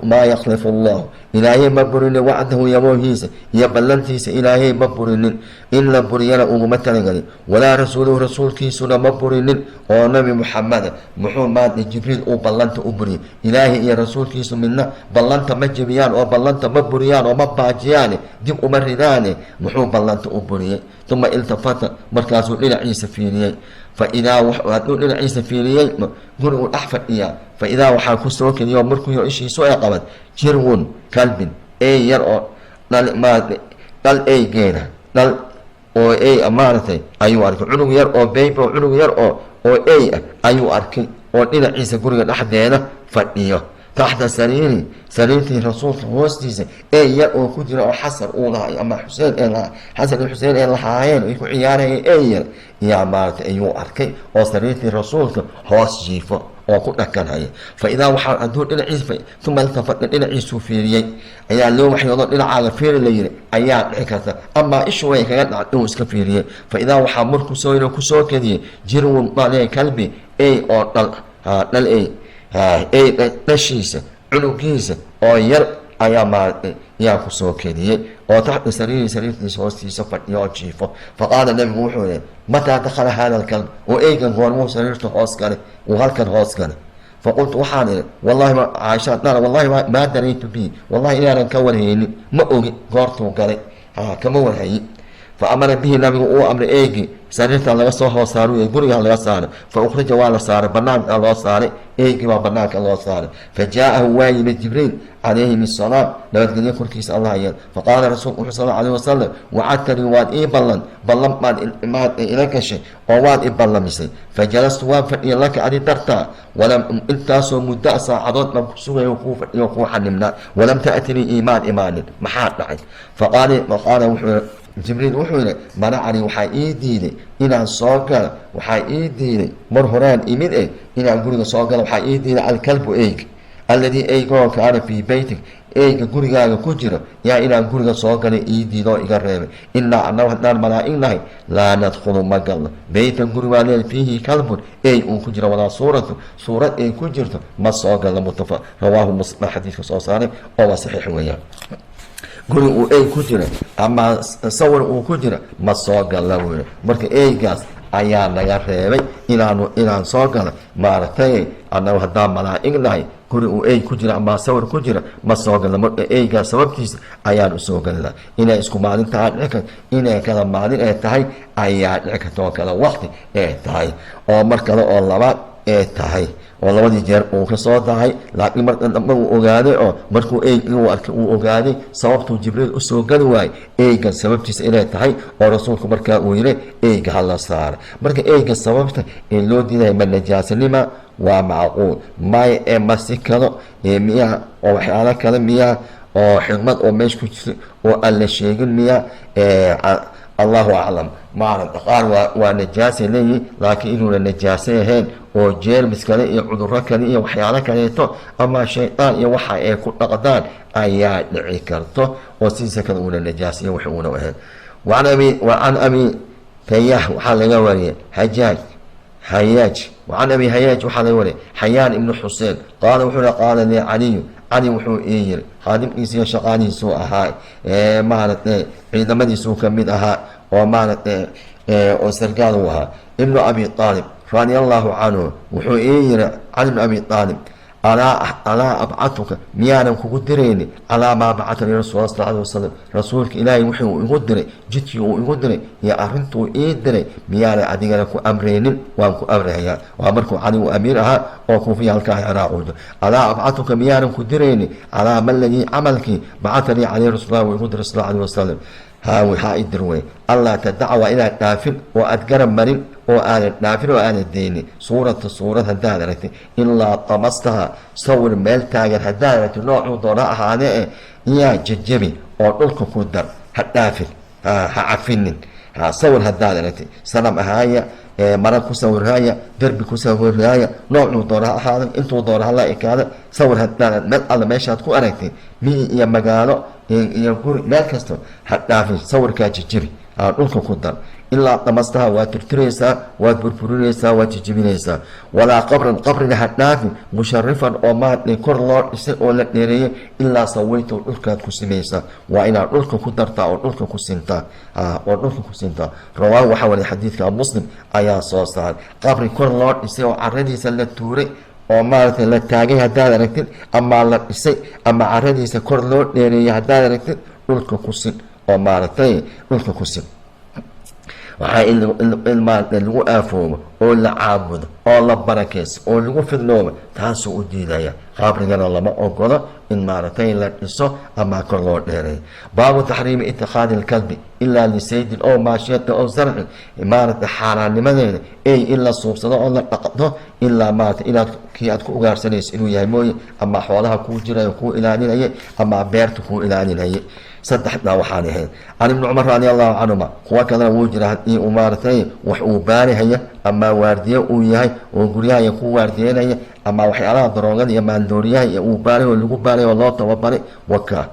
ما يخلف الله إلهي مبرن وعده يبوهيس يبلنتيس إلهي مبرن إلا بريانا أمتنا ولا رسول كيسنا مبرن ونبي محمد محمد جبريل بلنت أبري إلهي يا رسول كيس منا بلنت مجبيان وبلنت مبريان ومباجيان دي أمرداني محمد بلنت أبري ثم التفت مركز إلى عيسى فيني فإذا وحدوا إلى عيسى فيني قرؤوا الأحفر إياه فإذا وحاكو سوك اليوم مركو يعيشي سوء قبل جرون كلب أي يرأى قال أي جينا قال أو أي أمانتي أيو أرك عنو يرأى بيب وعنو يرأى أو أي أيو أرك وإلى عيسى قرؤوا الأحدينا فإياه تحت سريرتي رسول وستيسي اي يرأو كجرا او حسن اولا اما حسين الا حسن الحسين الا حاين ويكو عياره اي يا مارت ايو اركي او سريرتي رسول هوس جيفو oo ku dhakanaya faidaa waxaa aduu dhinaciisa uma iltafat dhinaciisu fiiriyey ayaa loo waxyoodo dhinacaaga fiiri la yiri ayaa dhici karta ama ishu way kaga dhacday uu iska fiiriyey faidaa waxaa markuu soo inuu ku soo kadiyey jirwun malee kalbi ay oo dhal ay dhashiisa cunugiisa oo yar ayaa maartay yaa ku soo kediyey oo taxta sariirtiisa hoostiisa fadhiyo oo jiifo faqaala nabigu wuxuu yidhi mataa dakhala hada alkalb oo eygan goormuu sariirta hoos gale uu halkan hoos gale فقلت وحاني والله عائشة والله ما دريت به والله إني أنا كورهيني ما أوجي قرطه قالي كما ورهي فأمر به النبي أمر إيجي سريرتا laga soo hoosaaro ee guriga laga saaro fa ukhrija waa la saaray banaanka loo saaray eegi waa banaanka loo saaray fajaahu waayib jibriil alayhi misalaam nabadgelyo korkiisa allah ayay faqala rasuulku sallallahu alayhi wasallam wa'adtani waad ii ballan maad ila gashay oo waad ii ballamisay fajalastu waan fadhiya laka adi darta walam intaasoo muddo saacadood baan ku sugayo ku xanimna walam ta'tini iimaan maxaa dhacay faqala wuxuu jibriil wuxuu yidhi manacani waxaa ii diiday inaan soo galo waxaa ii diiday mar horaan imid inaan guriga soo galo waxaa ii diiday alkalbu eyg alladii eygoo kaana fii beytik eyga gurigaaga ku jiro yaa inaan guriga soo galay ii diidoo iga reebay inaa annagu haddaan malaa'ig nahay laa nadkhulu ma galno beytan guri waa leel fiihi kalbun ey uu ku jiro walaa suurad ay ku jirto ma soo galno muttafa rawaahu muslim xadiidka soo saaray oo waa saxiix weeyaan guri uu ey ku jira ama sawir uu ku jira ma soo gala wey marka eygaas ayaa laga reebay inaan soo galo maaragtay annagu haddaan malaa'ig nahay guri uu ey ku jira ama sawir ku jira ma soo gala marka eygaas sababtiisa ayaan u soo galina inay isku maalintaa dhici karto inay kala maalin ee tahay ayaa dhici karta oo kala waqti ee tahay oo mar kale oo labaad ee tahay oo labadii jeer uu ka soo dahay laakiin marka dambe uu ogaaday oo markuu eyg uu arkay uu ogaaday sababtuu jibriil u soo gali waayey eygan sababtiisa inay tahay oo rasuulku markaa uu yidhi eyga hala saara marka eyga sababta ee loo diidayo ma najaasanima waa macquul maya ee ma si kalo miyaa oo waxyaalo kale miyaa oo xigmad oo meesha ku jirta oo aan la sheegin miyaa allahu aclam maaragta qaar waa najaasay leeyihin laakiin inuuna najaasay ahayn oo jeermis kale iyo cudurro kale iyo waxyaalo kaleeto ama shaydaan iyo waxa ay ku dhaqdaan ayaa dhici karto oo sidiisa kale uuna najaasiyo wax uuna ahayn وعن أبي تياح وحال يوري حياج وعن أبي هياج وحال يوري حيان ابن حسين قال لي علي وحو إير خادم إيسي شقاني سوء هاي مالت عندما دي سوء كمد هاي ومالت وسرقالوها ابن أبي طالب رضي الله عنه وحو إير علي بن أبي طالب ألا أبعثك ميانا كقدريني على ما بعثني رسول الله صلى الله عليه وسلم رسولك إلهي وحي يقدري جتي يقدري يا أرنتو إيدري ميانا أدينا كو أمرين وأنكو أمرها وأمركو علي وأميرها وكو فيها الكاهي راعود ألا أبعثك ميانا كقدريني على ما الذي عملك بعثني عليه رسول الله ويقدر صلى الله عليه وسلم ها إدروي الله تدعوى إلى النافل وأدقرم مرين وآل النافل وآل الدين صورة هدادرة إلا طمستها صور ميل تاجر هدادرة نوع ضراءها عليه يا ججبي وقلك كدر هدافل هعفنن صور هدادرة سلام هاي مرة كسور هاي درب كسور هاي نوع ضراء هذا انتو ضراء الله إكاده صور هدادرة مل الله ما يشهدكو أركتي مي يا مقالو يقول ما كستو هدافل صور كاججبي dhulka ku dar ilaa damastaha waad tirtiraysaa waad burburinaysaa waad jijibinaysaa walaa qabrina ha dhaafin musharifan oo maadhay kor loo dhisay oo la dheereeyay ilaa sawaytow dhulkaad ku simaysaa waa inaad dhulka ku dartaa oo dhulka ku sintaa rawaahu waxaa wariya xadiidka muslim ayaa soo saaray qabri kor loo dhisay oo caradiisa la tuuray oo maaragtay la taagay haddaad aragtid ama la dhisay ama caradiisa kor loo dheereeyay haddaad aragtid dhulka ku sin oo maaragtay dhulka ku sin waxaa in maaragtay lagu aafoobo oo la caabudo oo la barakeyso oo lagu fidnoobo taasuu u diidaya qabrigana lama ogolo in maaragtay la dhiso ama kor loo dheereeyo baabu taxriimi itikaadi lkalbi ilaa lisaydin oo maashiyata oo zarcin maaragtay xaaraannimadeeda ey in la suubsado oo la dhaqdo ilaa maaragtay inaad kii aad ku ugaarsanayso inuu yahay mooye ama xoolaha kuu jirayo kuu ilaalinaya ama beerta kuu ilaalinaya saddexdaa waxaan ahayd can ibni cumar radi allahu canhuma kuwa kalena wuu jira haddii uu maaragtay wax uu baarihaya ama waardiye uu yahay oo guryahaya ku waardiyenaya ama waxyaalaha daroogada iyo maaldooriyaha uu baaray oo lagu baaray oo loo tababaray wakaa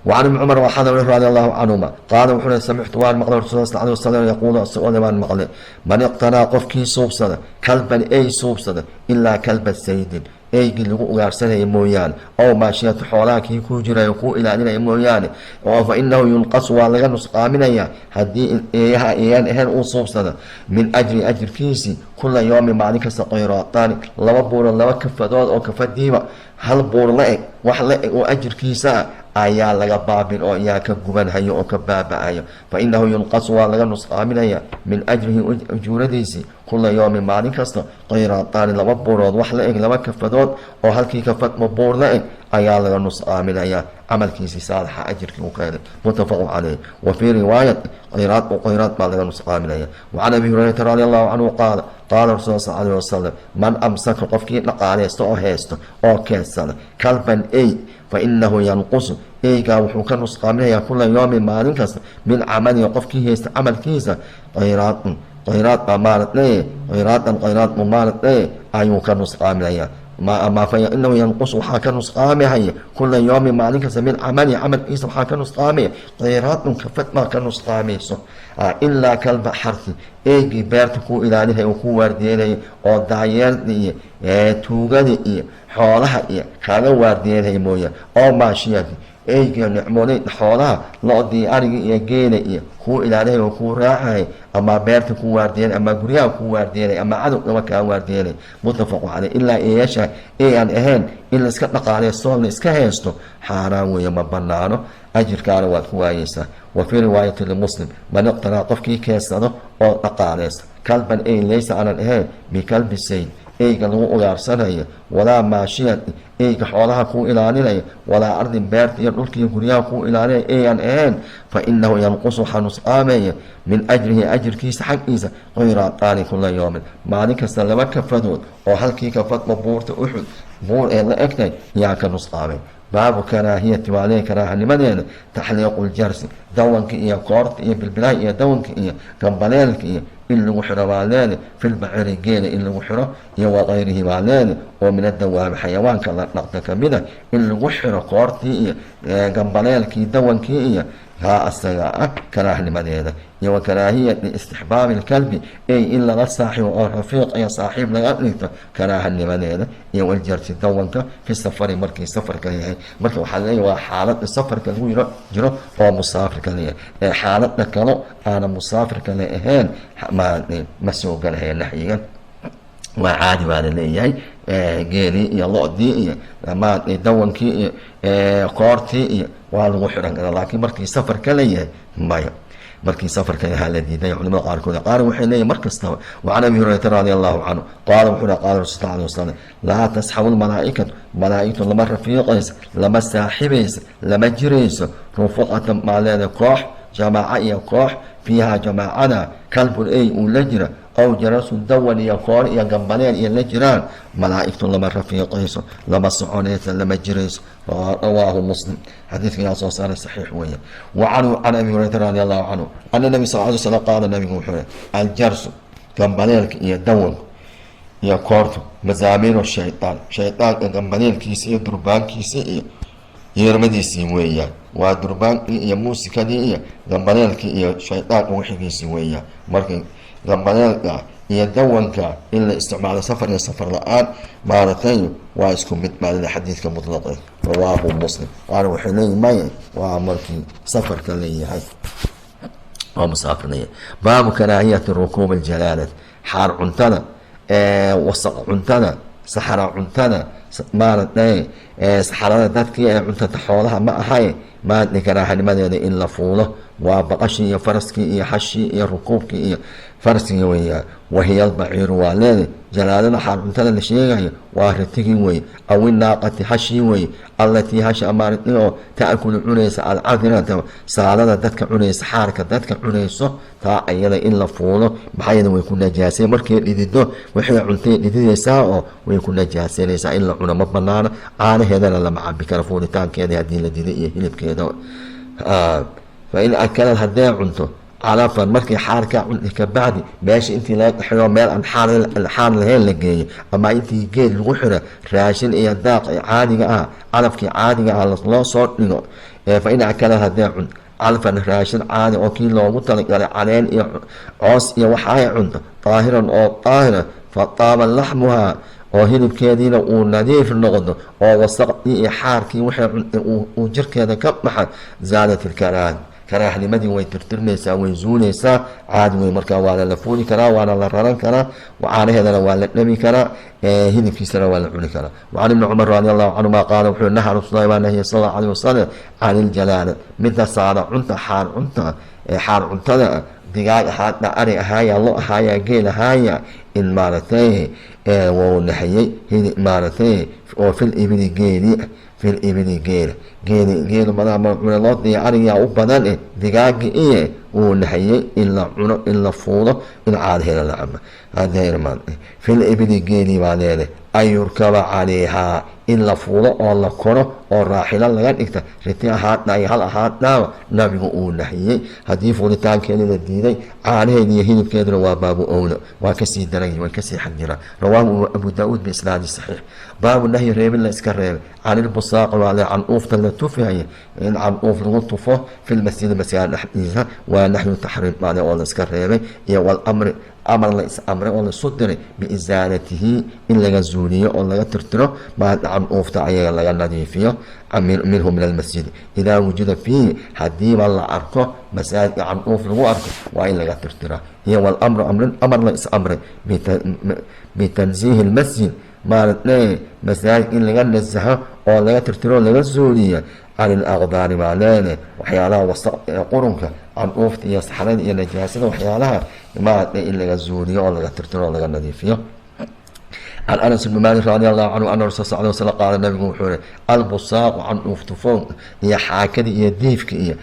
وعن ابن عمر وحضر رضي الله عنهما قال وحنا سمعت وان مقل رسول الله صلى الله عليه وسلم يقول السؤال وان مقل من اقتنى قفكي صوبصده كلبا اي صوبصده الا كلب السيد eygii lagu ugaarsanaya mooyaane oo maashiyatu xoolaha kii ku jirayo ku ilaalinaya mooyaane oo fa inahu yunqas waa laga nusqaaminaya haddii eeyaha ayaan ahayn uu suubsada min ajri ajirkiisii kula yoomi maalin kasta qayraataani laba buuro laba kafadood oo kafadiiba hal buur la eg wax la eg oo ajirkiisa ayaa laga baabin oo iyaa ka gubanhayo oo ka baaba-ayo fa inahu yunqasu waa laga nusqaaminaya min ajrihi ujuuradiisii kula yoomin maalin kasta qiraataani laba buurood wax la eg laba kafadood oo halkii kafadma buur la eg ayaa laga nusqaaminaya camalkiisii saalixa ajirkii uu ka helay muttafaqu caleyh wa fii riwaayat qiraad baa laga nusqaaminaya wacan abi hurayrata radi allahu canhu qaala qaala rasul sal aleyh wasalam man amsaka qofkii dhaqaaleysta oo haysto oo keensada kalban ey fa inahu yanqusu eygaa wuxuu ka nusqaaminayaa kula yoomin maalin kasta min camalihi qofkii haysta camalkiisa qiraadun qiraad baa maaratay qiraad buu maaratay ayuu ka nusqaaminayaa fainahu yanqus waxaa ka nusqaamihaya kula yoomin maalin kasta min camalihi camalkiisa waxaa ka nusqaamaya qiraadun kafad baa ka nusqaamayso ilaa kalba xarsi eygii beerta kuu ilaalinaya oo ku waardiyeynaya oo daayeerda iyo tuugada iyo xoolaha iyo kaaga waardiyeynaya mooya oo maashiyadi eyga nicmooleyda xoolaha lo-dii arigii iyo geela iyo kuu ilaalinaya oo kuu raacaya ama beerta ku waardiyenay ama guryaha ku waardiyenay ama cadowgaba kaa waardiyenay muttafaqu caleyh ilaa eeyasha ee aan ahayn in la iska dhaqaaleysto la iska haysto xaaraan weeye ma banaano ajirkaana waad ku waayeysaa wa fii riwaayati limuslim man iqtaraa qofkii keensado oo dhaqaaleysta kalban ey laysa aanan ahayn bikalbi sayd eyga lagu ugaarsanayo walaa maashiyad eyga xoolaha kuu ilaalinaya walaa ardin beerta iyo dhulkiiyo guryaha kuu ilaalinaya eyaan ahayn fa inahu yanqusu waxaa nusqaamaya min ajrihi ajirkiisa xaggiisa qiraataani kula yoomin maalin kasta laba kafadood oo halkii kafadba buurta uxud buur ee la egtay yaa ka nusqaamay baabu karaahiyati waa lee karaahanimadeeda taxliiqu ljarsi dawanka iyo koorta iyo bilbilaha iyo dawanka iyo gambaleelka iyo in lagu xiro baa leede filbaciri geela in lagu xiro iyo wakayrihi baa leede oo min adawaabi xayawaanka la dhaqta kamida in lagu xiro koortii iyo gambaleelkii dawankii iyo haa asaga ah karaahnimadeeda iyo wa karaahiyati istixbaabi lkalbi ey in laga saaxibo oo rafiiq iyo saaxiib laga dhigto karaahanimadeeda iyo waljarsi dawanka fi safari markii safarka yahay marka waxaa leeyahy waa xaalada safarka lagu jiro oo musaafirka leeyahay ee xaalada kalo aana musaafirka le ahayn ma soo galahaya naxyigan waa caadi baa laleeyahay geelii iyo lo-dii iyo dawankii iyo koortii iyo waa lagu xiran karaa laakiin markii safarka leeyahay maya markii safarka yahaa la diiday culimada qaarkood qaar waxay leeyihin mar kastaba wacan abi hurayrata radi allahu canhu qaala wuxuu qaala rasul sal alay wasalam laa tasxabu lmalaa'ikatu malaa'igtu lama rafiiqaysa lama saaxibaysa lama jirayso rufuqatan maa leeda koox jamaaca iyo koox fiihaa jamaacada kalbun ey uu la jira ow jarasu dawan iyo koor iyo gambaleel iyo la jiraan malaa'igtu lama rafiiqayso lama soconaysa lama jirayso rawaahu muslim xadiidka yaa soo saaray saxiix weeye wacanhu can abi hurayrata radi allahu canhu ana nabi sal ly slam qaala nabigu wuxuu yihi aljarsu gambaleelka iyo dawanku iyo koortu mazaamiinu shaydaan shaydaanka gambaleelkiisa iyo durbaankiisa iyo yeermadiisii weeyaan waa durbaankii iyo muusikadii iyo gambaleelkii iyo shaydaanka wixigiisii weeyaan markay gambaleelka iyo dawanka in la isticmaalo safar iyo safar la-aan maaratay waa isku mid maalida xadiidka mutlaqe rawaahu muslim qaar waxay leeyihin maya waa markii safarka leeyahay waa musaafir leeyahay baabu karaahiyati rukuub aljalaalad xaar cuntada wasaq cuntada saxara cuntada maaratay saxarada dadkii ee cuntada xoolaha ma ahay maadni karaahanimadeeda in la fuulo waa baqashii iyo faraskii iyo xashii iyo rukuubkii iyo farsiga weeyaan wahiya albaciiru waa leede jalaalada xaar cuntada la sheegayo waa ratigii weye aw inaaqati hashii weye allatii hasha amaaratay oo taakulu cunaysa alcadirata saalada dadka cunaysa xaarka dadka cunayso taa ayada in la fuulo maxayada way ku najaasay markay dhidido waxay cuntay dhididaysaa oo way ku najaasanaysaa in la cuno ma banaana caanaheedana lama cabi karo fuulitaankeeda haddii la diday iyo hilibkeeda fa in akalad haddee cunto calafan markii xaarkaa cunti kabacdi meesha intii laga qaxiro meel aan xaar lahayn la geeyo ama intii geed lagu xiro raashin iyo daaq caadiga ah calafkii caadiga ah loo soo dhigo fa in akalad haddee cunto calfan raashin caadi oo kii loogu talagalay caleen iyo coos iyo waxa ay cunto daahiran oo daahira fa taaba laxmuhaa oo hilibkeediina uu nadiif noqdo oo wasaqdii iyo xaarkii waxay cuntay uu jirkeeda ka baxa zaadat ilkaraan karaaxnimadii way tirtirmaysaa, way zuulaysaa, caadi wey. markaa waana la fuuli karaa, waana la raran karaa, caanaheedana waa la dhami karaa, hilibkiisana waa la cuni karaa. وعن ابن عمر رضي الله عنهما قال وxuu نهى رسول الله waa nahye صلى الله عليه وسلم عن الجلالة mida saara cunta xaar cuntada digaag ahaadna, ari ahaaya, lo ahaaya, geel ahaaya, in maaragtay wuu nahiyey maaragtay oo fil ibili geela madaha marcune loo diya arigaa u badan digaagi iyo wuu nahiyey in la cuno, in la fuulo, in caadaheeda la cabo. fil ibili geelii baa leedahay an yurkaba calayhaa in la fuulo oo la koro oo raaxilo laga dhigta, riti ahaadna iyo hal ahaadnaaba nabigu uu nahiyey. haddii fuulitaankeedii la diiday, caanaheedi iyo hilibkeeduna waa baabu owla, waa kasii daray, way kasii xagjiraan. rawaahu abu daauud biisnaadi saxiix. baabu nahyi reebin la iska reebay can ilbusaaqi waale canuufta la tufihaya, in canuuf lagu tufo filmasjidi masaajid dhexdiisa, waa nahyu taxriim maale oo la iska reebay, iyo walamri amar la is amray oo laisu diray biisaalatihi in laga zuuliyo oo laga tirtiro maada canuufta ayaga laga nadiifiyo minhu min almasjidi idaa wujida fiihi hadiiba la arko masaajidka canuuf lagu arko waa in laga tirtiraa. iyo walamru amar la is amray bitanziihi lmasjid maaragtay masaajid in laga nasaho oo laga tirtiro o laga zuuliya can ilaqdaari baa leedahay waxyaalaha wasaq ee qurunka, canuufta iyo saxrada iyo najaasada, waxyaalaha maaragtay in laga zuuliyo oo laga tirtiro oo laga nadiifiyo. can anas bni maalik radi allahu canhu ana rasul sal sl qaala nabigu wuxuu yihi albusaaqu canuuf tufow iyo xaakadii iyo diifka iyo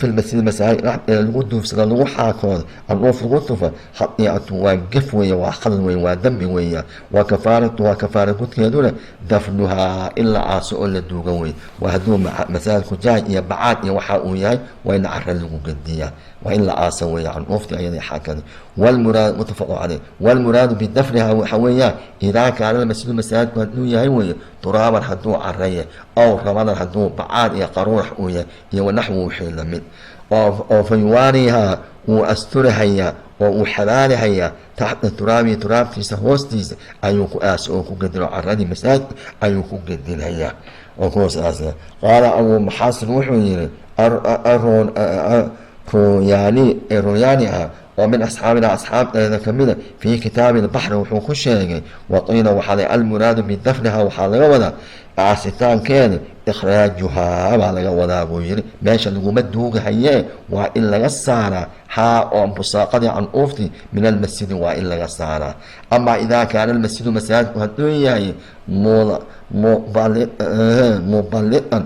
filmasjid masaajid dhexdeeda lagu duufsada lagu xaakooda canuuf lagu tufa khadiicatu waa gef weeye, waa khalad weye, waa dembi weeya. waa kafaara gudkeeduna dafnuhaa in la aaso oo la duuga wey. waa hadduu masaajidku jaaj iyo bacaad iyo waxa uu yahay waa in cara lagu gediyaa, waa in la aasa weeye canuuftii ayada xaakada. walmuraad mutafaqu caleyh. walmuraadu bidafniha waxa weeyaan idaa kaana almasjidu masaajidku hadduu yahay weeye turaaban hadduu caraya, ow ramadan hadduu bacaad iyo qaruurax uu yahay, iyo wanaxwu wixii lamid oo fayuwaanihaa wuu asturahayaa oo uu xabaalihayaa taxta turaabihi turaabtiisa hoostiisa ayuu ku aas oo ku gedino caradii masaajidka ayuu ku gedinhayaa oo ku hoos aasa. qaala abuu maxaasin wuxuu yihi ruyaani ah oo min asxaabina asxaabteeda kamida fii kitaabi lbaxri wuxuu ku sheegay waqiila waxaa almuraadu bidafniha waxaa laga wadaa aasitaankeeda ikhraajuhaa baa laga wadaa buu yihi, meesha laguma duugahayee waa in laga saaraa haa oo busaaqadii canuuftii min almasjidi waa in laga saaraa. amaa idaa kaana almasjidu masaajidku hadduu yahay muballiqan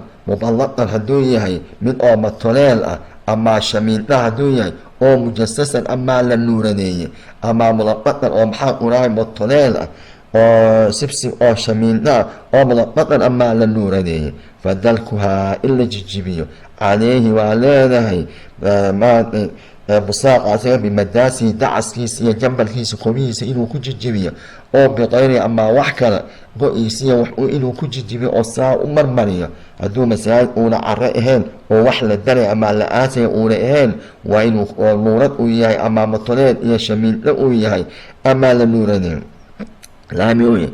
hadduu yahay mid oo matoleel ah, amaa shamiindha hadduu yahay oo mujasasan amaa la nuuraneeye, amaa mulaqadan oo maxaa urahay matoleel ah oo sibsib oo shamiindha oo mulaqadan amaa la nuuraneeye, fadalkuhaa in la jijibiyo caleyhi waa leedahay busaaqa asaga bimadaasihi dacaskiisa iyo jambalkiisa kobihiisa inuu ku jijibiyo, oo biqayri amaa wax kale go-iisiya inuu ku jijibiyo oo saa u marmariyo. hadduu masaajid uuna caro ahayn oo wax la daray ama la aasaya uuna ahayn, waa inuu oo nuurad uu yahay ama matoleed iyo shamiindho uu yahay ama la nuuradeen laami u yahay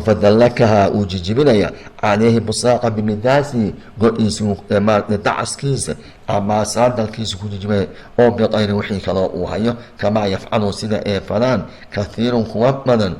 fadallakahaa uu jijibinaya caleyhi busaaqa bimidaasihi go-iisi dacaskiisa ama saadalkiisa ku jijibinaya oo biqayri wixii kaloo uu hayo, kamaa yafcalu sida ee falaan kathiirun kuwa badan.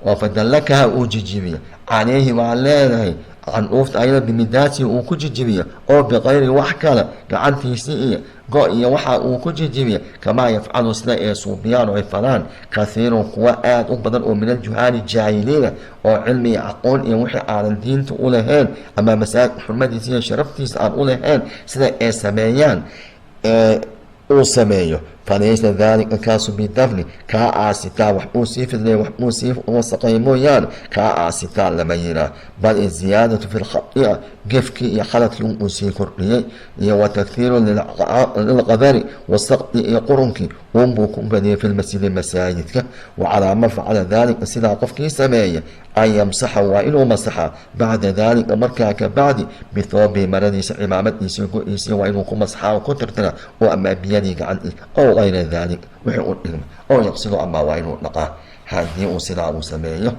oo fadallakahaa uu jijibiya caleyhi waa leedahay canuufta ayada bimidaasihi uu ku jijibiya oo biqayri wax kale gacantiisi iyo go iyo waxa uu ku jijibiya, kamaa yafcalu sida ee suubiyaan oo ay falaan kathiirun kuwa aad u badan oo min aljuhaali jaahiliina oo cilmi iyo aqoon iyo wixii aanan diinta u lahayn ama masaajidka xurmadiisa iyo sharaftiisa aan u lahayn sida ay sameeyaan uu sameeyo. falaysa daalika kaasu bidafni kaa aasitaa wax uu sii fidlay wax uu sii wasaqay mooyaane kaa aasitaa lama yiraa, bal iziyaadatu fi lkhai'a gefkii iyo khaladkii uu sii kordhiyey, iyo watakhiiru lilqadari wasaqdi iyo qurunkii unbuu ku badiyay fi lmasjidi masaajidka. wacalaa man facala daalika sidaa qofkii sameeya an yamsaxa waa inuu masaxaa bacda daalika markaa ka bacdi bithoobihi maradiisa cimaamadiisa go-iisa waa inuu ku masaxaa oo ku tirtira oo amaa biyadii gacantiisa ow ayra daalik wixii u dhigma oo yaqsido amaa waa inuu dhaqaa haddii uu sidaa uu sameeyo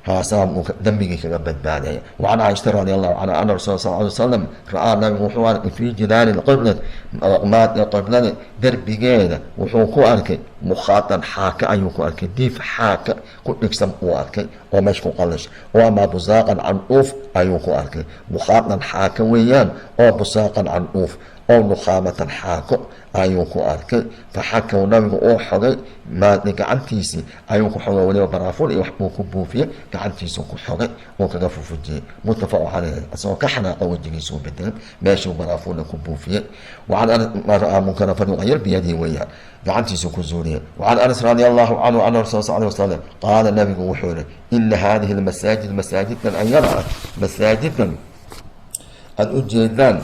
هاسام دمبي كبد بعدها. وعن عائشة رضي الله عنها أن الرسول صلى الله عليه وسلم رأى النبي وحوار في جدار القبلة رغمات القبلة درب جيدة وحوكو أركي مخاطا حاكا أيوكو أركي ديف حاكا كل نكسم أركي ومشكو قلش وما بزاقا عن أوف أيوكو أركي مخاطا حاكا ويان أو بزاقا عن أوف أو نخامة حاكو أيوكو أركي فحكوا نبي أو حري ما نقعنتيسي أيوكو حري ولي برافول يحبوكو بوفيا قعنتيسو كو حري وكغفو فجي متفق عليه أسوأ كحنا أو جلسوا بدين ماشي برافول كو بوفيا وعن ما رأى منكر فليغير بيده وياه قعنتيسو كو زوريا وعن أنس رضي الله عنه أن الرسول صلى الله عليه وسلم قال النبي وحوله إن هذه المساجد أن يرى مساجد أن أجيدان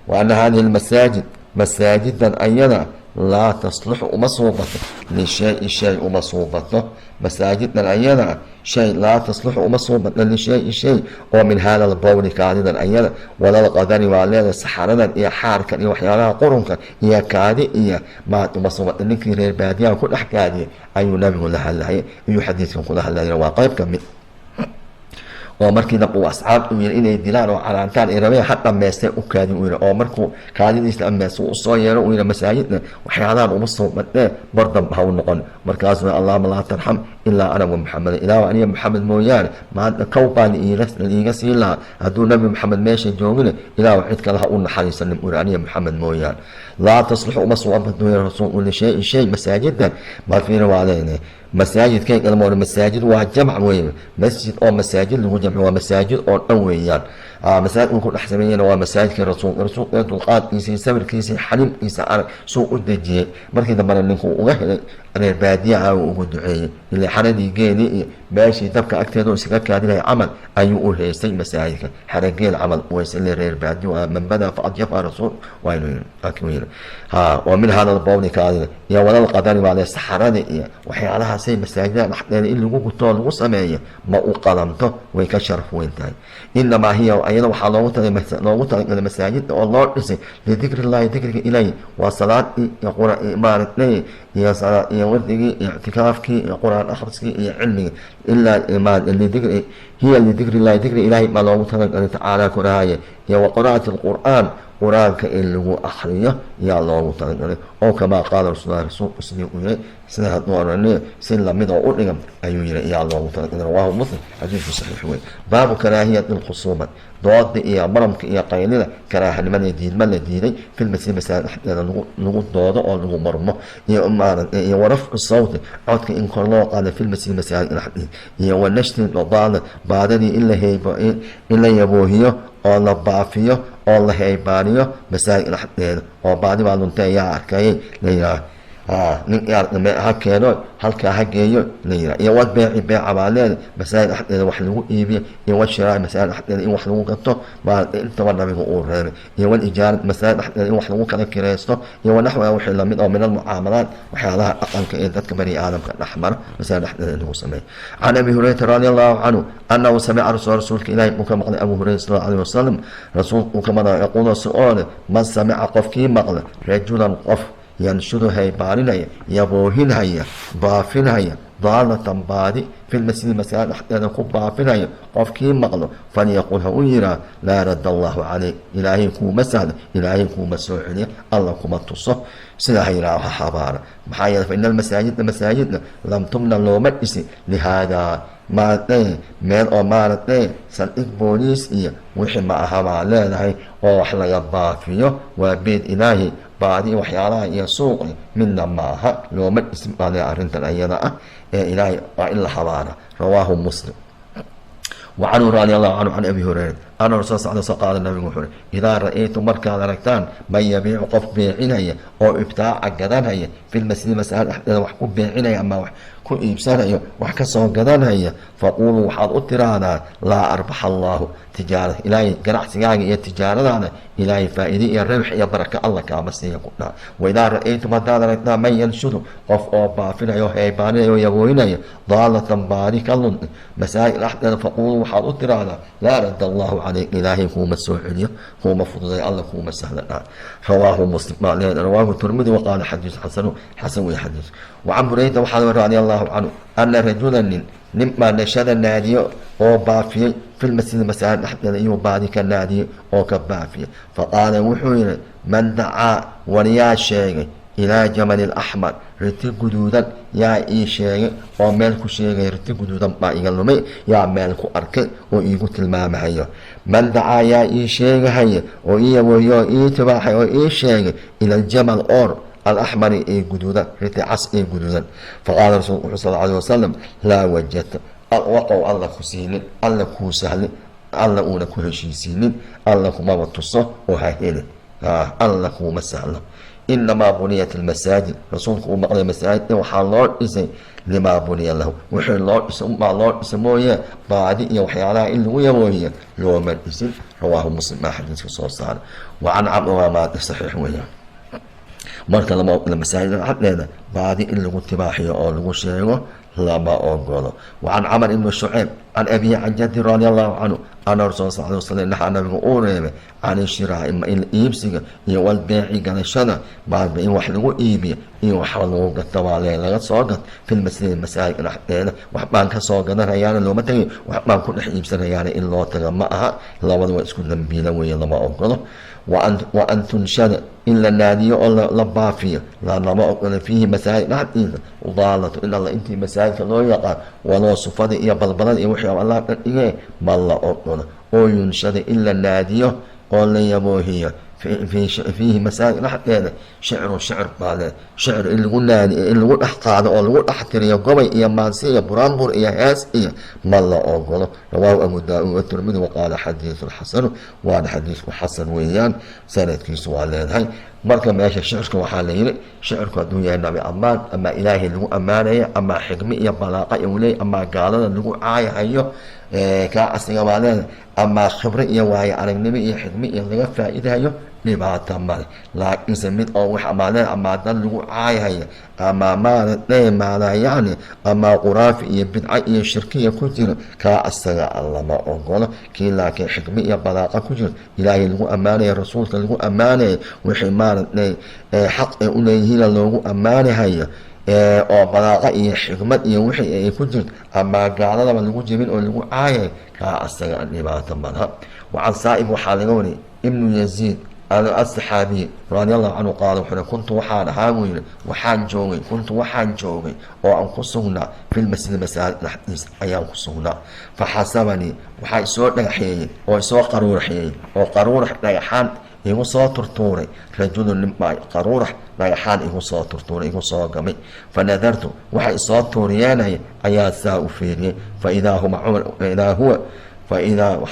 وأن هذه المساجد مساجدا أيضا لا تصلح مصوبة لشيء مصوبته مساجدنا أيضا شيء لا تصلح مصوبة لشيء ومن هذا البول كاذدا أيضا ولا القدر ولا السحرنا يا حاركا يا وحيانا قرنكا يا كادي يا ما مصوبة لكن البادية كل أحكادي أي نبي لها الله يحدثكم كلها الله وقيب كمل ومركي نبو أصحاب إنay dilaan oo calaantaan ay rabeen xataa meesay u kaadin u yiri oo markuu kaadidiisa ameeso u soo yeero u yiri masaajidna waxyaalaan uma soo badnaa bardam ha u noqon markaasna allahumma la tarham illa ana wa muhammad ilaa aniya muhammad mooyaan ma kawbaan iiga sii laa haduu nabi muhammad meesha joogin ilaa wixii kale ha u naxariisan u yiri aniya muhammad mooyaan la tasluhu uma soo badnaa rasuul shay masaajidda ma fiina waaleena مساجد كي المور مساجد وجمع وين مسجد أو مساجد اللي هو جمع ومساجد أو أويان مساجد نقول أحسنين ومساجد الرسول القاد يسي سبر كيسي حليم يسي سوق الدجي مركي دمنا نكو وغير أنا البادية أو الدعية اللي حردي جيني باشي تبقى أكتر دون سكاك هذه عمل أيوه هيستي مساجد حرقي العمل ويسأل رير بادية ومن بدأ فأضيف الرسول وين أكمل ومن هذا البول كان يا ولا القدر وعلى السحرة وحيالها سي مساجد نحن اللي قلتوا وسماية ما أقلمته ويكشرف وينتهي إنما هي أيضا وحلاوة المساجد والله لذكر الله ذكر إليه وصلاة يقول إيمانك يا صلاة يا ودي اعتكافك يا قرآن أخرسك يا علمي إلا إيمان اللي ذكر هي اللي ذكر الله ذكر إليه ما الله تعالى كراهية يا وقراءة القرآن قرآنك اللي هو أخرية يا الله تعالى أو كما قال رسول الله رسول الله سنة نورانية سنة مدى أورنغم أيوه يا الله تعالى رواه مسلم حديث صحيح وين باب كراهية الخصومة ضاد إيه مرمك إيه قيلنا كراهة لمن يدين من يديني في المسيح مثلا نقول ضاد أو نقول مرمى إيه أمانا إيه ورفع الصوت عدك إن كان الله قال في المسيح مثلا إيه ونشتن بعدني إلا هي إلا يبوهيه oo la baafiyo oo la heebaaniyo masaajid dhexdeeda oo baadi baa luntay yaa arkay leeyahay nin ha keeno halkaa ha geeyo leeyahay iyo wad beeca baa leedahay masaajid dhexdeeda wax lagu iibiyo iyo wad shiraa masaajid dhexdeeda in wax lagu gato baa intaba nabigu uu reebay iyo wad ijaarad masaajid dhexdeeda in wax lagu kala kireysto iyo naxwa wixii lamid oo min almucaamalaat waxyaalaha dhaqanka ee dadka bani aadamka dhexmara masaajid dhexdeeda lagu sameeyo can abi hurayra radiyallahu anhu annahu sami'a rasuulka ilaahi muka maqlay abu hurayra sallallahu alayhi wasallam rasuulku kama yaqulu su'aal man sami'a qofkii maqlay rajulan qof ينشر هيبانيا يبوهنها بافنها ضالة بادي في المسجد المسائل حتى نقول بافنها قفكي مغلو فليقولها ويرا لا رد الله عليه إلهي كو مسأل إلهي كو مسؤولية الله كو متصف سلا هيراها حبارة محايا فإن المساجد لم تمنع لو مجلسي لهذا maaragtay meel oo maaragtay saldhig booliis iyo wixii ma aha baa leedahay oo wax laga baafiyo waa beed ilaahi baadi waxyaalaha iyo suuqi midna ma aha looma isticmaalay arrintan ayada ah ee ilaahay waa in la habaara rawaahu muslim وعنه رضي الله عنه عن أبي هريرة أنا الرسول صلى الله عليه وسلم قال النبي محمد إذا رأيتم مركز ركتان من يبيع قف بيعينها أو إبتاع قدانها في المسجد مسألة أحد وحكم بيعينها أما كل إبسانها وحكسه قدانها فقولوا وحاد أترانا لا أربح الله تجارة إلهي قرع سياقي يا تجارة إلهي فائدي يا ربح يا بركة الله كامسي يقولنا وإذا رأيتم هذا ركتان من ينشد قف أو بافنا يوهيباني ويبوينها ضالة بارك الله مسائل أحد فقولوا وحاد أترانا لا رد الله عليك إلهي هو مسؤولية هو مفروض الله هو مسهلنا رواه مسلم رواه الترمذي وقال حديث حسن وحديث وعن بريدة وحال رضي الله عنه أن رجلا نما نشد النادي أو بافي في المسجد المساجد نحن أيوه بعد كالنادي أو كبافي. فقال وحوين من دعا وليا شيء إلى جمل الأحمر رتي قدودا يا إي شيء أو ملك شيء رتي قدودا ما يقلمي يا ملك أرك وإيقو تلمام هيا. من دعا يا إي شيء هيا وإي ويو إي تباحي وإي شيء إلى الجمل أور الأحمر إي قدودا رتي عص إي قدودا. فقال رسول الله صلى الله عليه وسلم لا وجدت وقوا الله كسين الله كوسهل الله أولا كهشيسين الله كما وتصه وهاهين الله كما سهل. إنما بنيت المساجد رسولك ومقل المساجد وحالله إسي لما بني له وحي الله اسم مع الله اسمه بعد يوحي على إلا وهي لو من اسم رواه مسلم ما حديث صلى الله عليه وسلم. وعن عبد ما صحيح وهي marka lamasaajid xaqeeda baadi in lagu tibaaxiyo oo lagu sheego lama ogolo. وعن عمر بن شعيب عن أبي عن جدي رضي الله عنه أن الرسول صلى الله عليه وسلم نحن نبي أوريبه عن الشراء إما إن إيبسيga iyo walbeeci galashada baad in wax lagu iibiyo iyo wax lagu gato waa laga soo gad fil masaajid dhexdeeda wax baan ka soo gadanayaan looma tagay wax baan ku dhex iibsanayaan in loo taga ma aha labadu waa isku dambiila weeye lama ogolo. وأن تنشد إلا النادي أو لبافية لا لما أقول فيه مساجد نحن وضالة إلا الله أنت مساجد لو يقع ولو صفد إيا بلبلد إيا وحي الله إيه ما الله أقول أو ينشد إلا النادي أو ليبوهية فيه مساجد نحن شعر بعد شعر اللي قلنا اللي قلنا أحقاد أو اللي قلنا أحتر يا قوي يا مانسية برامبر يا هاس إيا ما الله أقول. رواه أبو داود والترمذي وقال حديث الحسن وهذا حديث حسن ويان سنة في سؤال هاي مركب ماشي شعرك وحالين شعرك الدنيا النبي أمان أما إلهي اللي أمانة أما حكمية بلاقة يولي أما قالنا اللي عاي أيوه كأسنى مالنا أما خبرية وهي على النبي حكمية اللي فائدة أيوه لما تمر لكن سميت أو حمانا أما دلوا عاي أما ما ما لا يعني أما قرافية بدعية شركية كتير كأسنى الله ما أقول كي لكن حكمية بلاقة كتير إلهي اللي أمانة رسول اللي أمانة وحمانا حق إليه اللي أمانة هي oo balaaqa iyo xikmad iyo wixii ay ku jirto ama gaalada lagu jibin oo lagu caayay ka asaga dhibaato malaha. وعن صائب وحالغوني ابن يزيد الصحابي رضي الله عنه قال كنت وحان هاوين وحان جوغي كنت وحان جوغي وأنقصهنا في المسجد المساجد الحديث أيام قصهنا فحسبني وحي سوء نحيي ويسوء قرور حيي وقرور نحان igu soo turtuuray rajulun nin qaruurax dhagaxaan igu soo turtuuray igu soo gamay fanadartu waxay soo tuuriyeenay ayaa saa u fiiriyay faidaa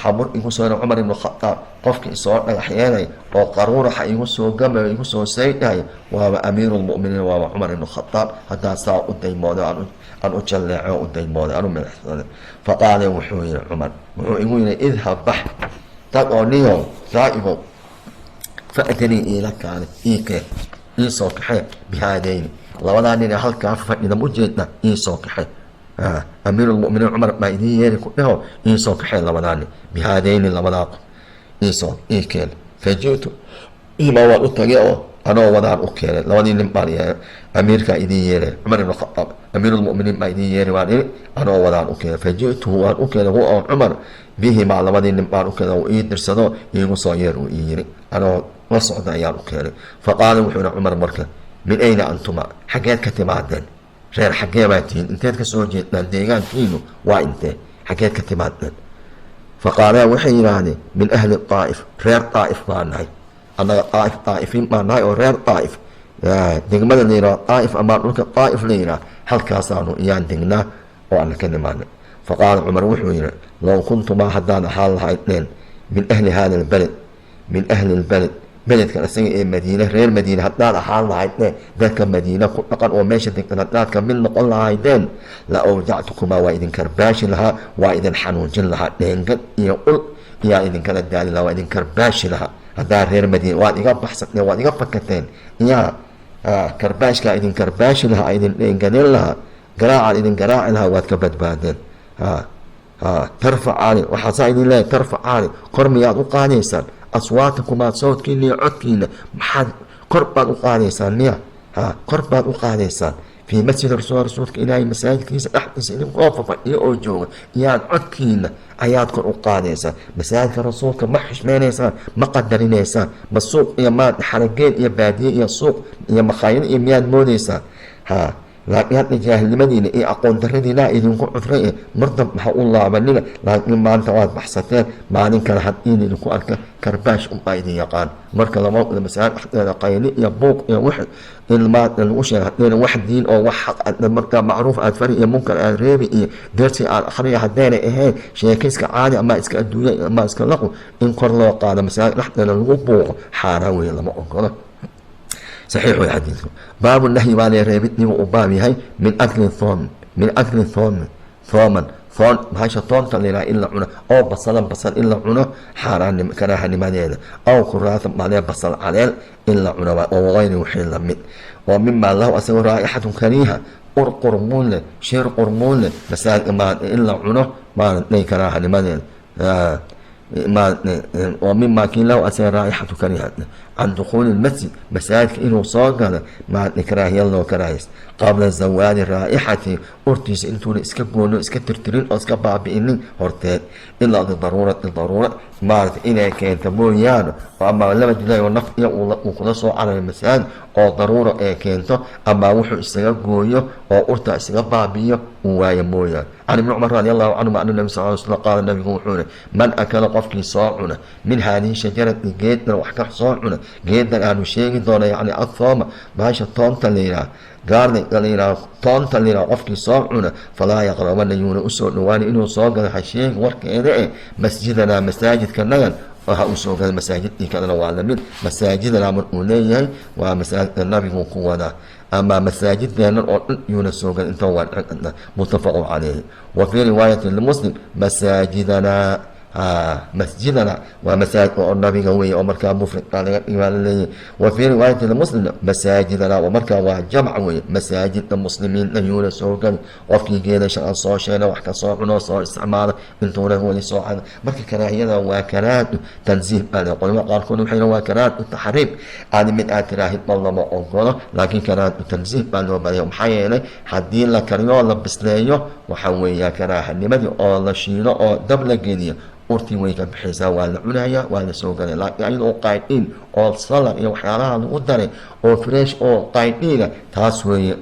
xabur igu soo cumar ibn khataab qofkii soo dhagaxyeenay oo qaruuraxa igu soo gamay igu soo saydhay waaba amiirulmu'miniin waaba cumar ibn khataab haddaa saa u daymooday aan u jalleeco u daymooday aan u madaxsaday. faqaale wuxuu yidhi cumar wuxuu igu yidhi idhab bax tag oo niyow saa'ibow فأتني إلى كان إيكه إيسوك حي بهذين لولا أنني هلك فإذا مجدنا إيسوك حي أمير المؤمنين عمر ما إذن يريك له إيسوك حي لولا أني بهذين لولا إيسوك إيكين فجئت إما وأتقيه أنا وضع أوكي لو أني نمبالي أمير كإذن يري عمر بن الخطاب أمير المؤمنين ما إذن يري وأني أنا وضع أوكي فجئت هو أوكي له عمر به مع لو أني نمبالي أوكي له إيد رسدو يغصو يرو إيري أنا وصعد أيام أوكي. فقال وحنا عمر مركز من أين أنتما حكيت كتمادن غير حكيماتين انت كسوجي ديغان فينو وانت حكيت كتمادن. فقال وحيراني من أهل الطائف غير طائف ما ناي أنا طائفين ما ناي أو غير طائف دقمنا ليرا طائف أمامك طائف ليرا هل كاسانو إيان دقنا وأنا كلمان. فقال عمر وحيرا لو كنت ما حدانا حال هاي اثنين من أهل هذا البلد من أهل البلد بلد كان اسمه مدينة غير مدينة حدانا حال هاي اثنين ذاك مدينة قطقا وماشي دقنا كمل نقول هايدين لا أوجعتكما وإذن كرباش لها وإذن حنوجن لها دينقل يقول يا إذن كانت دالي لها وإذن كرباش لها هذا غير مدينة وإذن قبحسكنا وإذن قبحكتين يا كرباش كا إذن كرباش لها إذن دينقل لها قراع إذن قراع لها واتكبت بعدين ترفع عالي وحصائد الله ترفع عالي قرميات وقانيسان أصواتكما صوت كيني عدكينا محد قربات وقانيسان مياه قربات وقانيسان في مسجد rasuulka ilaahay masaajidkiisa dhexdiisa idinkoo fafadhiyo oo jooga iyaad codkiina ayaad kor u qaadaysaa. masaajidka rasuulka ma xishmeynaysaan, ma qadarinaysaa, ma suuq iyo maad xarageed iyo baadiye iyo suuq iyo makhaayado iyo miyaad moodaysaa? laakiin hadda jaahilnimadiina iyo aqoon daradiina idinku cudray mardab maxa u laabanina. laakiin maanta waad baxsateen, maalin kale haddiin idinku arka karbaash unbaa idin yaqaan. marka lama masaajid dhexdeeda qayli iyo buuq iyo wix ilmaada lagu sheega haddeena wax diin oo wax xaq markaa macruuf aad fari iyo munkar aad reebi iyo darsi aad akhriya haddaynay ahayn sheekayska caadi ama iska adduunya ama iska laqu in kor loo qaado masaajid dhexdeeda lagu buuqo xaaraan weeye, lama ogolo. صحيح الحديث. باب النهي ما يريبتني وباب هي من أكل الثوم، من أكل الثوم ثوما ثوم هاش ثوم تلينا إلا عنا أو بصل إلا عنا حرام كراهة لماذا أو كراث ما لا بصل عليه إلا عنا وغير وحيل من ومما له أسر رائحة كريهة قرمون شير قرمون مسائل ما إلا عنا ما لا كراهة لماذا ما ومما كان له أسر رائحة كريهة عن دخول المسجد مساجد إنه صاغنا مع الكراهية الله وكراهيس قبل زوال الرائحة أرتيس إنتو إسكبونو إسكترترين أو إسكبع بإنين هرتين إلا الضرورة مارت إنا كان تبويان وأما لما جلاي والنفط وقلصوا على المساجد أو ضرورة كانتو أما وحو إسكبويو أو أرتا إسكبع بيو ووايا مويا عن ابن عمر رضي الله عنه أن النبي صلى الله عليه وسلم قال النبي وحوله من أكل قفل صاعنا من هذه شجرة جيدنا وحكر صاعنا geedan aanu sheegi doono yani athooma bahasha toonta layidhaah gaarniga layidhaah toonta layidhaah qofkii soo cuna falaa yaqrabana yuuna usoo dhawaani inuu soo galo ha sheegi warkeeda masjidanaa masaajidkanagan ha usoo galo masaajidkii kalena waa lamid. masaajidanaa markuu leeyahay waa masaajidka nabigu ku wadaa ama masaajideenan oo dhan yuuna soo galo inta waa muttafaqu calayhi. wa fii riwaayatin limuslim masaajidanaa مسجدنا ومساجد النبي قوي ومركا مفرد قال لي. وفي رواية المسلم مساجدنا ومركا وجمع مساجد المسلمين نيونا سوقا وفي جينا شان صوشينا وحكا صوحنا صوح استعمال من طوله ولصوحا مركا كراهينا وكرات تنزيه أنا قل ما قال كل حين وكرات التحريم هذه من آتراه الله ما أقوله لكن كرات تنزيه بل وباليوم حيانا حدين لك ريال بسليو وحويا كراهة لماذا الله شينا أو دبل جديد urti way ka bixaysaa waa la cunaya waa la soo galay laakiin ayadoo qaydin oo salar iyo waxyaalaha lagu daray oo fresh oo qaydina taas weeye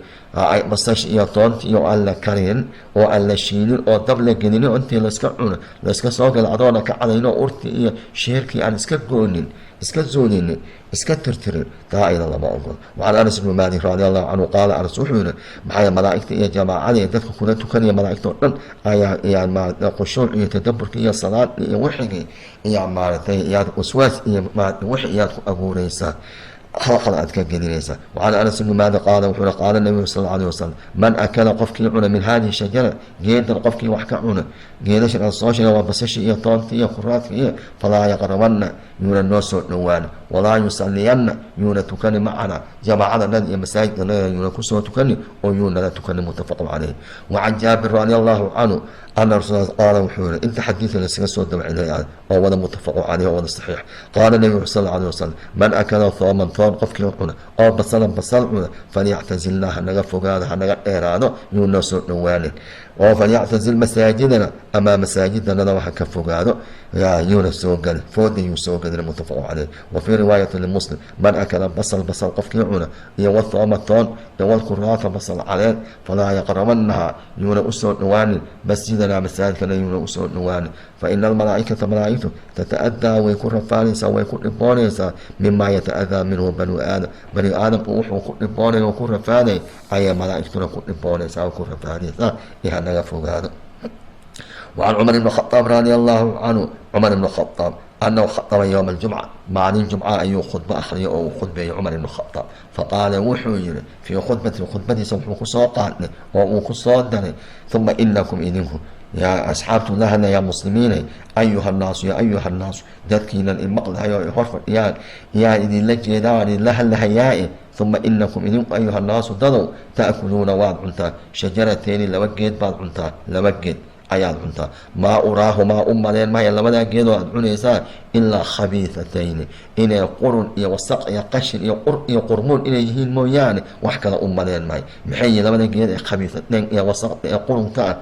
ay basash iyo toonta iyo aan la karin oo aan la shiilin oo dab la gelin oo intii la iska cuno la iska soo galay adoona ka cadayno urti iyo sheerkii aan iska goonin iska zoolin iska tirtirin taa ayada lama ogol. وعن أنس بن مالك رضي الله عنه قال أنس وحونا maxay malaa'igta iyo jamaacada dadka kula tukanaya malaa'igta oo dhan ayaa ma qushuuc iyo tadabbur iyo salaad iyo wixii iyo maaratay iyo waswaas iyo wixii aad ku abuuraysaa خلق أذكى جنيسة. وعن أنس بن مالك قال النبي صلى الله عليه وسلم من أكل قفكي عنا من هذه الشجرة جيد قفكي وحكى عنا جيدش الصاشة وبسش إيه طانتي قرات إيه فلا يقربن يونا الناس نوان ولا يصلين يونا تكني معنا جماعة الذي مساجد لا يونا كسوة تكني ويونا لا تكني متفق عليه. وعن جابر رضي الله عنه أن الرسول قال وحونا أنت حديث لسيسود دمع إليه وهذا متفق عليه وهذا صحيح. قال النبي صلى الله عليه وسلم من أكل ثوما qofkii cuna oo basal cuna falyactazilnaha naga fogaada ha naga dheeraado yuuna soo dhawaanin oo falyactazil masaajidana ama masaajidanada waxa ka fogaado yuuna soo gal fooda yuu soo galin muttafaq calayh. wa fii riwaayatin limuslim man akala basal qofkii cuna iyo wathooma toon iyo walkuraata basal caleen falaa yaqrabanaha yuuna usoo dhawaanin masjidana masaajidkana yuuna usoo dhawaanin فإن الملائكة ملائكة تتأذى ويكون رفانيسا ويكون ربانيسا مما يتأذى منه بني آدم وحو كون رباني ويكون رفاني أي ملائكة يكون ربانيسا ويكون رفانيسا إيها نغفو هذا. وعن عمر بن الخطاب رضي الله عنه عمر بن الخطاب أنه خطب يوم الجمعة مع الجمعة أي خطبة أخرى أو خطبة عمر بن الخطاب فقال وحوي في خطبتي سوف قصاقاتنا وقصادنا ثم إنكم إذنكم يا أصحاب الله يا مسلمين أيها الناس ذاتكينا المقلها يا إذن لجي داري لها الهيائي ثم إنكم إذنكم أيها الناس ضلوا تأكلون واد عنتا شجرتين لوجد بعض عنتا لوجد ayaad cuntaa. maa uraahumaa u maleen maya labadaa geedoo aad cunaysaa ilaa khabiihatayni inay qurun iyo wasaq iyo qashin iyo qur iyo qurmuun inay yihiin mooyaane wax kale u maleen mahay. maxay yihiin labada geed ee khabiihateyn iyo wasaqda ee qurunka ah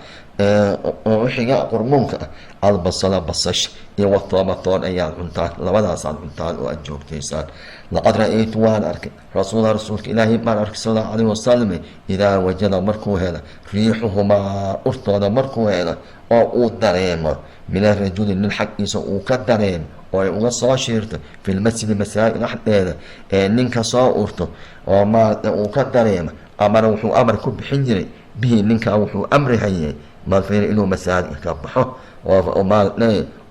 oo wixiga qurmuunka ah? albasala basash iyo watoomatoon ayaad cuntaan, labadaasaad cuntaan oo aad joogtaysaan. laqad ra-aytu waan arkay rasuulka ilaahay baan arkay sal allahu calayhi wasalam idaa wajada markuu hela riixuhumaa urtooda markuu hela oo uu dareemo min arajuli nin xaggiisa uu ka dareemo oo ay uga soo shiirto fi lmasjidi masaajid dhexdeeda ee ninka soo urto oo maarata uu ka dareemo amana wuxuu amar ku bixin jiray bihi ninkaa wuxuu amri hayay malfayr inuu masaajidka ka baxo oo maarata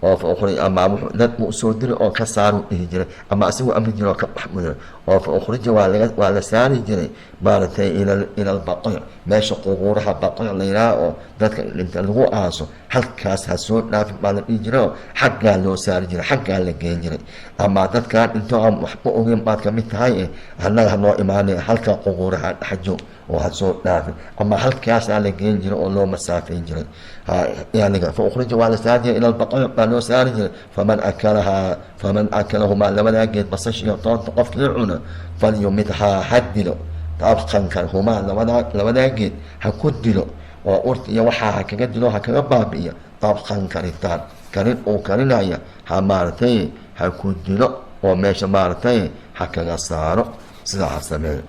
oo fa ukhrij ama wuxuu dad uu soo diray oo ka saaru dhihi jiray ama asigu amri jiray oo ka baxmuday oo fa ukhrija waa la saari jiray maaragtay ila albaqiic meesha qubuuraha baqiic la yidhaha oo dadka dhinta lagu aaso halkaas ha soo dhaafin baa la dhihi jiray oo xaggaa loo saari jiray, xaggaa la geen jiray. ama dadkaan dhinto aan waxba ogeyn baad ka mid tahay annaga hanoo imaanay halkaa qubuuraha dhaxjo oo ha soo dhaafin, ama halkaasaa la geen jiray oo loo masaafeyn jiray. yaniga fa ukhrija waa la saari jiray ila albaqiic baa loo saari jiray. faman akalahumaa labadaa geed basashiyo toonta qofkii cuna falyumidhaa ha dilo abqankan humaa labadaa geed ha ku dilo oo urta iyo waxaa ha kaga dilo ha kaga baabi'iyo abqan karitaan karin uu karinaya ha maaragtay ha ku dilo oo meesha maaragtay ha kaga saaro, sidaa ha sameeyo.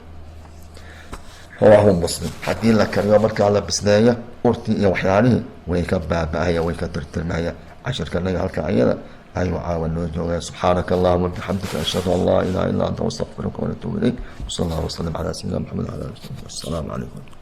rawaahu muslim. haddii la kariyo markaa la bisleeyo urtii iyo waxyaalihii way ka baaba-aya, way ka tirtirmaya. cashirkanaga halka ayada ayuu caawan noo joogaya. subxaanaka allahuma bixamdika ashhadu an laa ilaha illa anta astaqfiruka wanatuubu ilayk. wsala allah wasalam calaa sayidina maxamed wala ali wasaxbi. assalaamu calaykum.